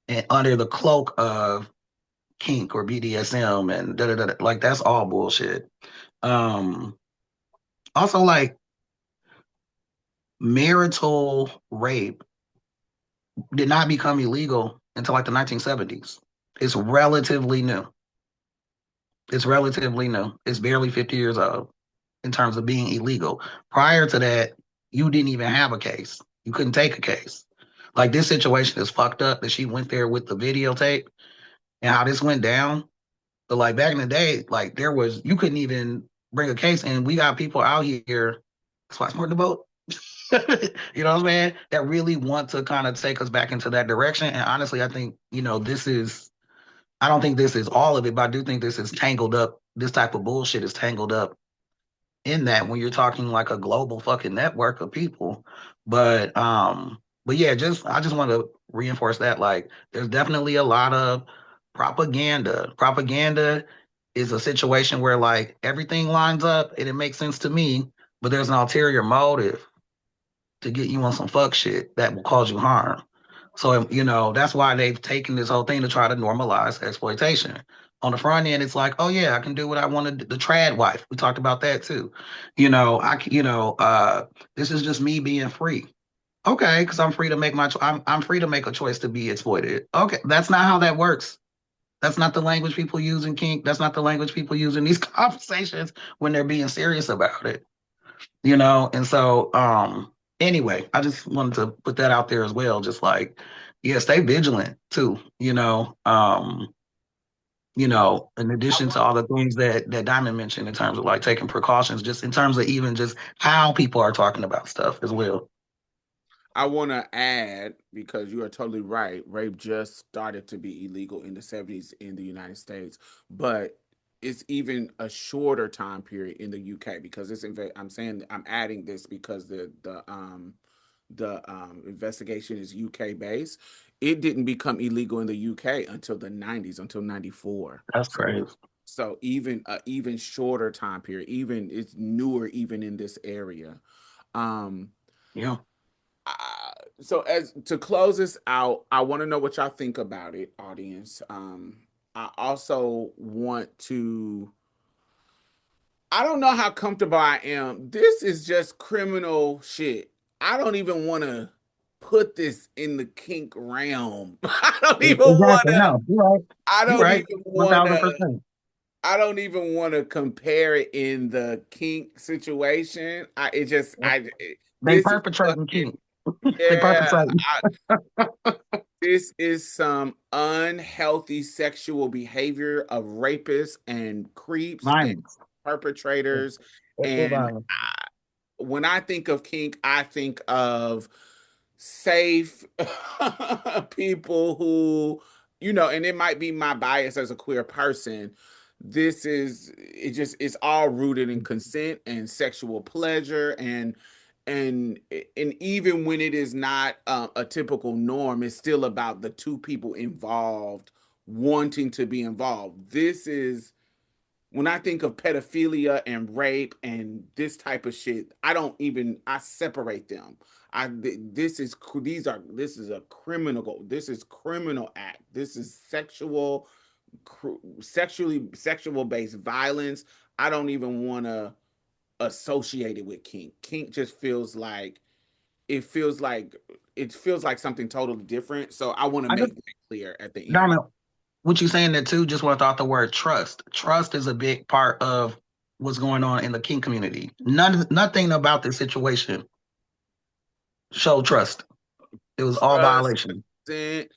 and under the cloak of kink or BDSM and da da da. Like that's all bullshit. Um, Also, like marital rape did not become illegal until like the 1970s. It's relatively new. It's relatively new. It's barely 50 years old in terms of being illegal. Prior to that, you didn't even have a case. You couldn't take a case. Like this situation is fucked up that she went there with the videotape and how this went down. But like back in the day, like there was you couldn't even bring a case, and we got people out here. That's why it's more to vote. You know what I'm saying? That really want to kind of take us back into that direction. And honestly, I think, you know, this is, I don't think this is all of it, but I do think this is tangled up. This type of bullshit is tangled up in that when you're talking like a global fucking network of people. But yeah, I just want to reinforce that. Like, there's definitely a lot of propaganda. Propaganda is a situation where like everything lines up and it makes sense to me, but there's an ulterior motive to get you on some fuck shit that will cause you harm. So, you know, that's why they've taken this whole thing to try to normalize exploitation. On the front end, it's like, oh yeah, I can do what I want to. The trad wife, we talked about that too. You know, this is just me being free. Okay, because I'm free to make I'm free to make a choice to be exploited. Okay, that's not how that works. That's not the language people use in kink. That's not the language people use in these conversations when they're being serious about it. You know, and so anyway, I just wanted to put that out there as well. Just like, yeah, stay vigilant too, in addition to all the things that Diamond mentioned in terms of like taking precautions, just in terms of even just how people are talking about stuff as well. I want to add, because you are totally right, rape just started to be illegal in the 70s in the United States, but it's even a shorter time period in the UK because it's in fact, I'm adding this because the investigation is UK based. It didn't become illegal in the UK until the 90s, until 94. That's So crazy. so even shorter time period, even it's newer even in this area. Um Yeah. so as to close this out, I want to know what y'all think about it, audience. I also want to I don't know how comfortable I am. This is just criminal shit. I don't even want to put this in the kink realm. I don't even want Exactly. to. No, you're right. I You're don't right. even want to. 1000%. I don't even want to compare it in the kink situation. They This is perpetrating fucking kink. They yeah. perpetrating. This is some unhealthy sexual behavior of rapists and creeps and Violence. perpetrators. Sexual And violence. when I think of kink, I think of safe people who, and it might be my bias as a queer person. It's all rooted in consent and sexual pleasure and even when it is not a typical norm, it's still about the two people involved wanting to be involved. This is when I think of pedophilia and rape and this type of shit, I separate them. This is a criminal act. This is sexual based violence. I don't even want to associate it with kink. Kink just feels like something totally different. So I want to I just, make that clear at the end. Diamond, what you saying there too, just want to thought the word trust. Trust is a big part of what's going on in the kink community. Nothing about this situation showed trust. It was all Trust, violation. consent,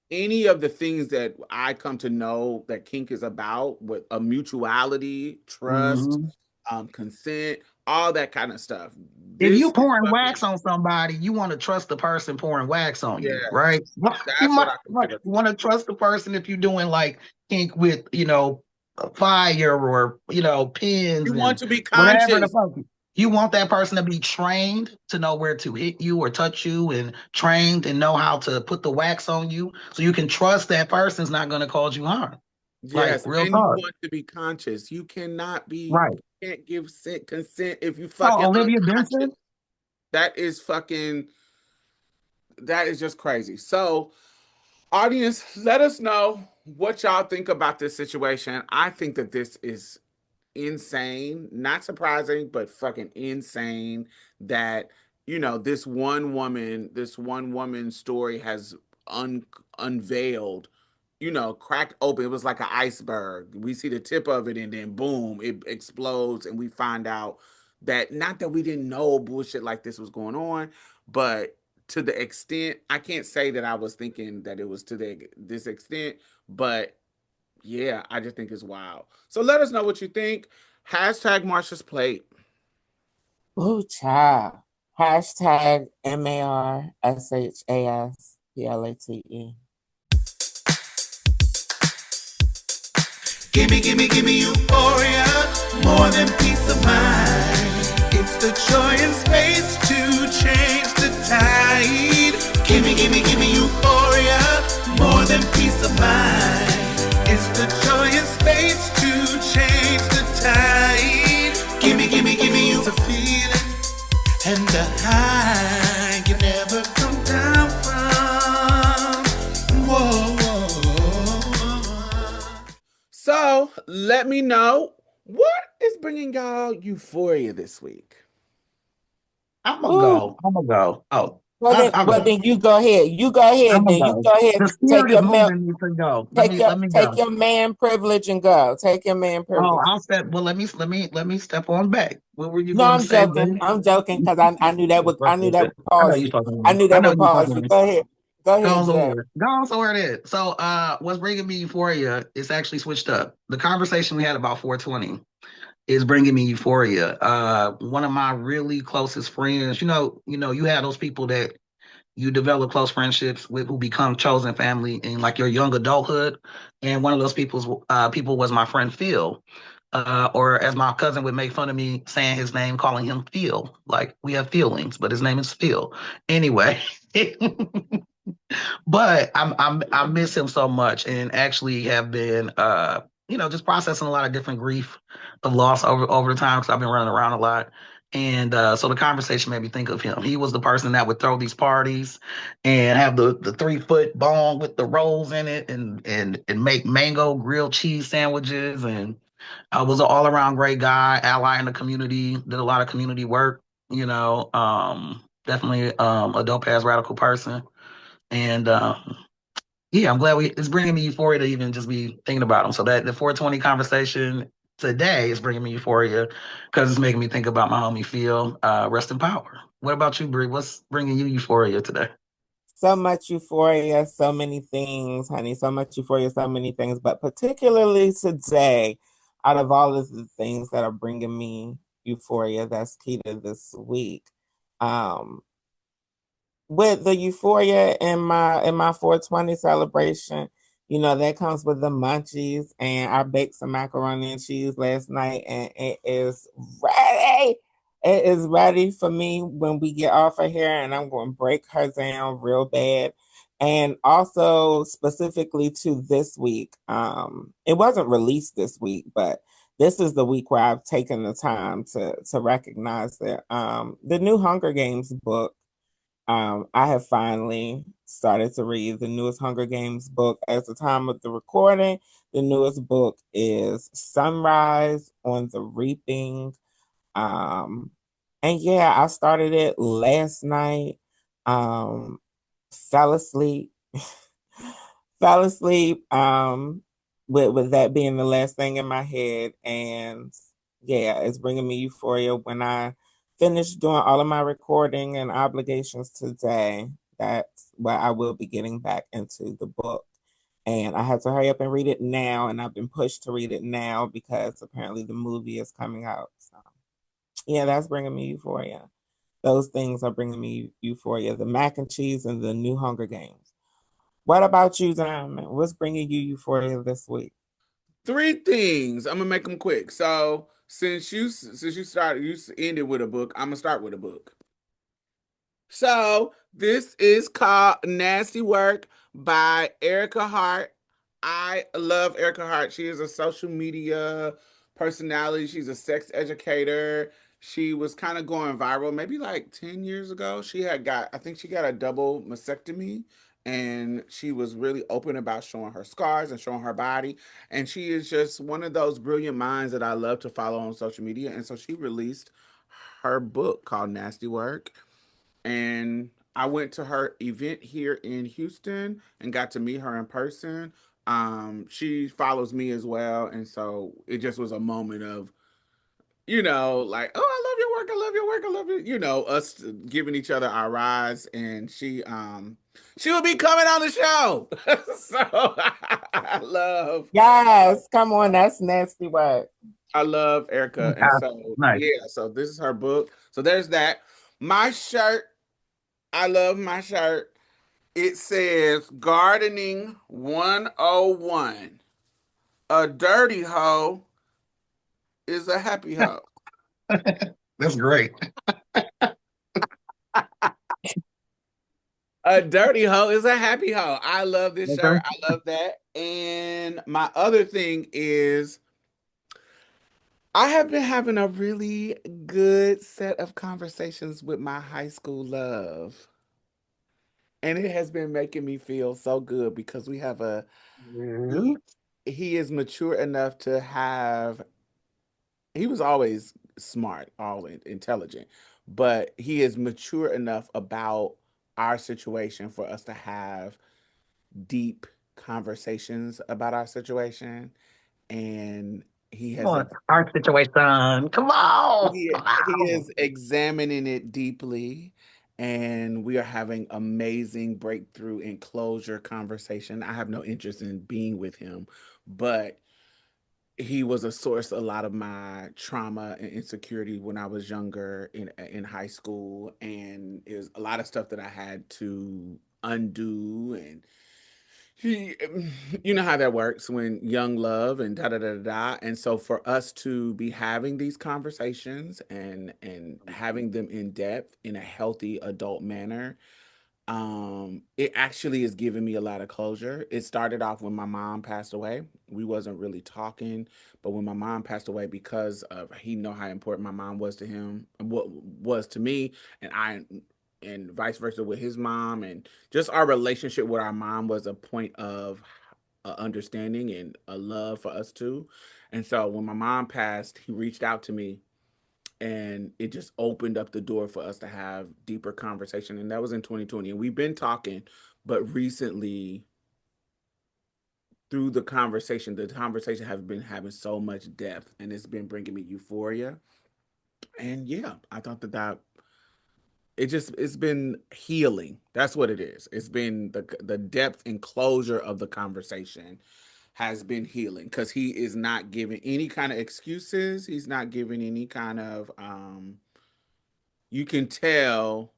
any of the things that I come to know that kink is about, with a mutuality, trust, Hmm. consent, all that kind of stuff. If This you is pouring fucking wax on somebody, you want to trust the person pouring wax on you, yeah. right? You That's what might I like, consider. want to trust the person if you're doing like kink with, fire or pins You want and to be whatever the conscious. fuck. You want that person to be trained to know where to hit you or touch you, and trained and know how to put the wax on you, so you can trust that person's not going to cause you harm. Like Yes, real and you talk, want to be conscious. right? You can't give consent if you So fucking Olivia unconscious. Benson, That is fucking, that is just crazy. So, audience, let us know what y'all think about this situation. I think that this is insane. Not surprising, but fucking insane that, this one woman's story has unveiled, cracked open. It was like an iceberg. We see the tip of it and then boom, it explodes and we find out that, not that we didn't know bullshit like this was going on, but to the extent, I can't say that I was thinking that it was to this extent, but yeah, I just think it's wild. So let us know what you think. Hashtag Marsha's Plate. Ooh, child. Hashtag MARSHASPLATE. Gimme euphoria, more than peace of mind. It's the joy and space to change the tide. Gimme euphoria, more than peace of mind. It's the joy and space to change the tide. Gimme you. It's a feeling and a high you never come down from. Whoa. So let me know what is bringing y'all euphoria this week. I'm gonna Ooh. go. I'm gonna go. Oh, Well then, I'll well go. then you go ahead. You go I'm ahead. gonna Then you go. go ahead. The Take spirit is your man. moving me to go. Take Let me go. your man privilege and go. Take your man Oh, privilege. I'll step. Well, let me step on back. What were you No, going to I'm say, joking. Bree? I'm joking because I knew that would I know pause you you. talking to I me. knew I that know would you pause talking to you. me. Go ahead. Go Go ahead, on Jack. somewhere. Go on somewhere it is. So, what's bringing me euphoria is actually switched up. The conversation we had about 420 is bringing me euphoria. One of my really closest friends, you have those people that you develop close friendships with who become chosen family in like your young adulthood. And one of those people was my friend Phil. Or as my cousin would make fun of me saying his name, calling him Phil. Like we have feelings, but his name is Phil. Anyway, but I miss him so much, and actually have been just processing a lot of different grief of loss over the time, because I've been running around a lot. And so the conversation made me think of him. He was the person that would throw these parties and have the 3 foot bong with the rolls in it, and make mango grilled cheese sandwiches, and Was an all around great guy, ally in the community, did a lot of community work. Definitely a dope ass radical person, and yeah, I'm glad it's bringing me euphoria to even just be thinking about him. So that the 420 conversation today is bringing me euphoria because it's making me think about my homie Phil. Rest in power. What about you, Bree? What's bringing you euphoria today? So much euphoria, so many things, honey. So much euphoria, so many things. But particularly today, out of all of the things that are bringing me euphoria, that's key to this week. Um, with the euphoria in my 420 celebration, that comes with the munchies, and I baked some macaroni and cheese last night, and it is ready. It is ready for me when we get off of here, and I'm going to break her down real bad. And also specifically to this week, it wasn't released this week, but this is the week where I've taken the time to recognize that the new Hunger Games book. I have finally started to read the newest Hunger Games book. At the time of the recording, the newest book is Sunrise on the Reaping. Um, and yeah, I started it last night. Um, Fell asleep. Fell asleep. With that being the last thing in my head, and yeah, it's bringing me euphoria when I finish doing all of my recording and obligations today. That's where I will be getting back into the book. And I have to hurry up and read it now. And I've been pushed to read it now because apparently the movie is coming out. So, yeah, that's bringing me euphoria. Those things are bringing me euphoria, the mac and cheese and the new Hunger Games. What about you, Diamond? What's bringing you euphoria this week? Three things. I'm gonna make them quick. So you ended with a book. I'm gonna start with a book. So this is called Nasty Work by Erica Hart. I love Erica Hart. She is a social media personality. She's a sex educator. She was kind of going viral maybe like 10 years ago. I think she got a double mastectomy, and she was really open about showing her scars and showing her body. And she is just one of those brilliant minds that I love to follow on social media. And so she released her book called Nasty Work, and I went to her event here in Houston and got to meet her in person. She follows me as well, and so it just was a moment of, like, oh, I love your work, I love your work, I love it. Us giving each other our rides, and she will be coming on the show. So Yes, come on, that's nasty work. I love Erica, and Ah, so nice. yeah, so this is her book. So there's that. My shirt, I love my shirt. It says Gardening 101. A dirty hoe is a happy hoe. That's great. A dirty hoe is a happy hoe. I love this shirt. Okay. I love that. And my other thing is, I have been having a really good set of conversations with my high school love. And it has been making me feel so good because he, Yeah. he is mature enough to have, he was always smart, intelligent, but he is mature enough about our situation for us to have deep conversations about our situation. And he Come has on, our situation. Come on. he Come he on. is examining it deeply, and we are having amazing breakthrough and closure conversation. I have no interest in being with him, but he was a source of a lot of my trauma and insecurity when I was younger in high school, and is a lot of stuff that I had to undo. And he, you know how that works when young love and da da da da da. And so for us to be having these conversations and having them in depth in a healthy adult manner, it actually is giving me a lot of closure. It started off when my mom passed away. We wasn't really talking, but when my mom passed away, because of he know how important my mom was to him, what was to me, and I, and vice versa with his mom, and just our relationship with our mom was a point of. a understanding and a love for us too. And so when my mom passed, he reached out to me, and it just opened up the door for us to have deeper conversation. And that was in 2020. And we've been talking, but recently through the conversation has been having so much depth, and it's been bringing me euphoria. And yeah, I thought that it's been healing. That's what it is. It's been the depth and closure of the conversation has been healing, because he is not giving any kind of excuses. He's not giving any kind of you can tell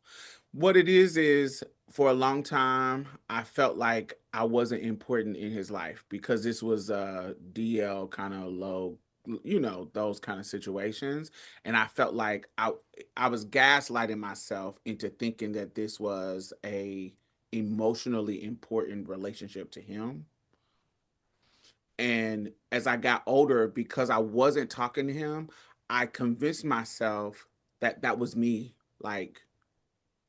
what it is for a long time I felt like I wasn't important in his life, because this was a DL kind of low, those kind of situations. And I felt like I was gaslighting myself into thinking that this was a emotionally important relationship to him. And as I got older, because I wasn't talking to him, I convinced myself that that was me, like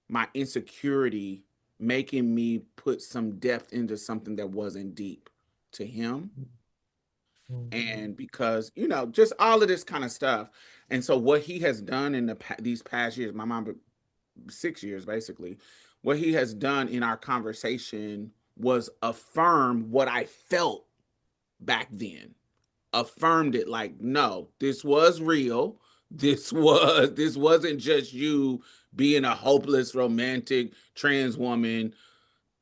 my insecurity making me put some depth into something that wasn't deep to him. And because, just all of this kind of stuff. And so what he has done in these past years, my mom, 6 years basically, what he has done in our conversation was affirm what I felt back then. Affirmed it, like, no, this was real. This wasn't just you being a hopeless romantic trans woman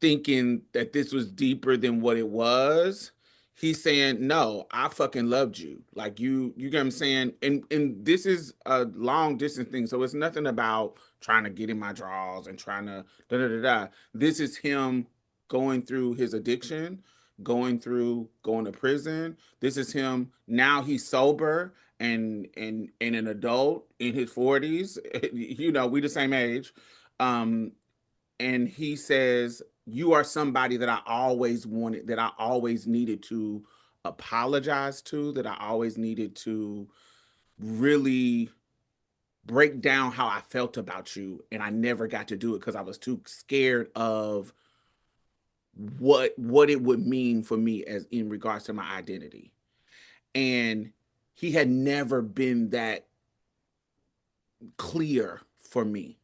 thinking that this was deeper than what it was. He's saying, no, I fucking loved you. Like, you get what I'm saying? And this is a long distance thing. So it's nothing about trying to get in my drawers and trying to da da da da. This is him going through his addiction, going to prison. This is him now. He's sober and an adult in his 40s. We the same age. And he says, you are somebody that I always wanted, that I always needed to apologize to, that I always needed to really break down how I felt about you. And I never got to do it because I was too scared of what it would mean for me as in regards to my identity. And he had never been that clear for me.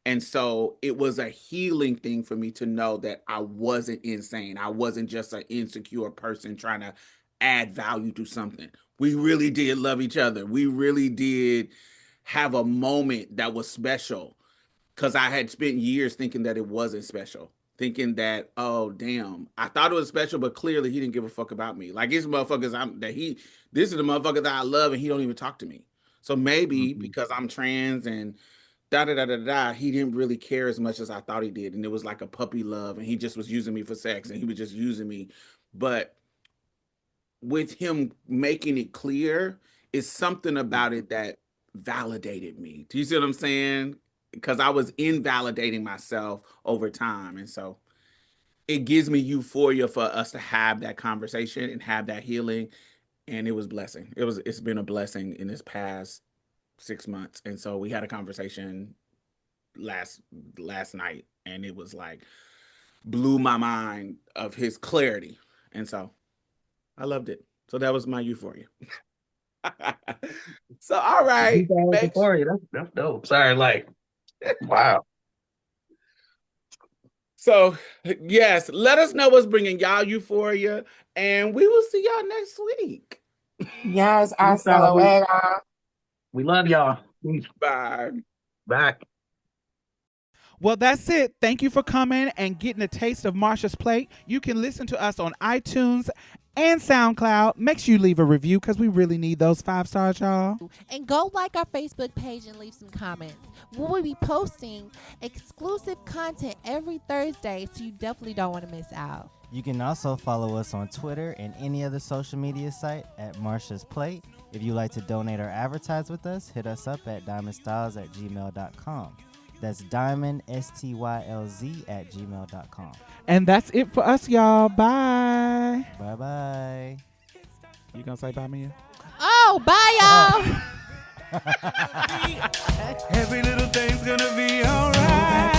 And so it was a healing thing for me to know that I wasn't insane. I wasn't just an insecure person trying to add value to something. We really did love each other. We really did have a moment that was special, because I had spent years thinking that it wasn't special. Thinking that, oh damn, I thought it was special, but clearly he didn't give a fuck about me. Like, these motherfuckers this is the motherfucker that I love, and he don't even talk to me. So maybe because I'm trans and da da da da da, he didn't really care as much as I thought he did, and it was like a puppy love, and he just was using me for sex, and he was just using me. But with him making it clear, it's something about it that validated me. Do you see what I'm saying? Because I was invalidating myself over time, and so it gives me euphoria for us to have that conversation and have that healing. And it was blessing. It's been a blessing in this past 6 months. And so we had a conversation last night, and it was like blew my mind of his clarity. And so I loved it. So that was my euphoria. So all right. Euphoria, that's dope. Sorry, like, wow. So yes, let us know what's bringing y'all euphoria, and we will see y'all next week. Yes, hasta luego. We love y'all. Bye. Bye. Well, that's it. Thank you for coming and getting a taste of Marsha's plate. You can listen to us on iTunes and SoundCloud. Make sure you leave a review, because we really need those 5 stars, y'all. And go like our Facebook page and leave some comments. We will be posting exclusive content every Thursday, so you definitely don't want to miss out. You can also follow us on Twitter and any other social media site at Marsha's Plate. If you'd like to donate or advertise with us, hit us up at diamondstylz@gmail.com. That's Diamond STYLZ@gmail.com. And that's it for us, y'all. Bye. Bye bye. You gonna say bye, Mia? Oh, bye, y'all. Every little thing's gonna be alright.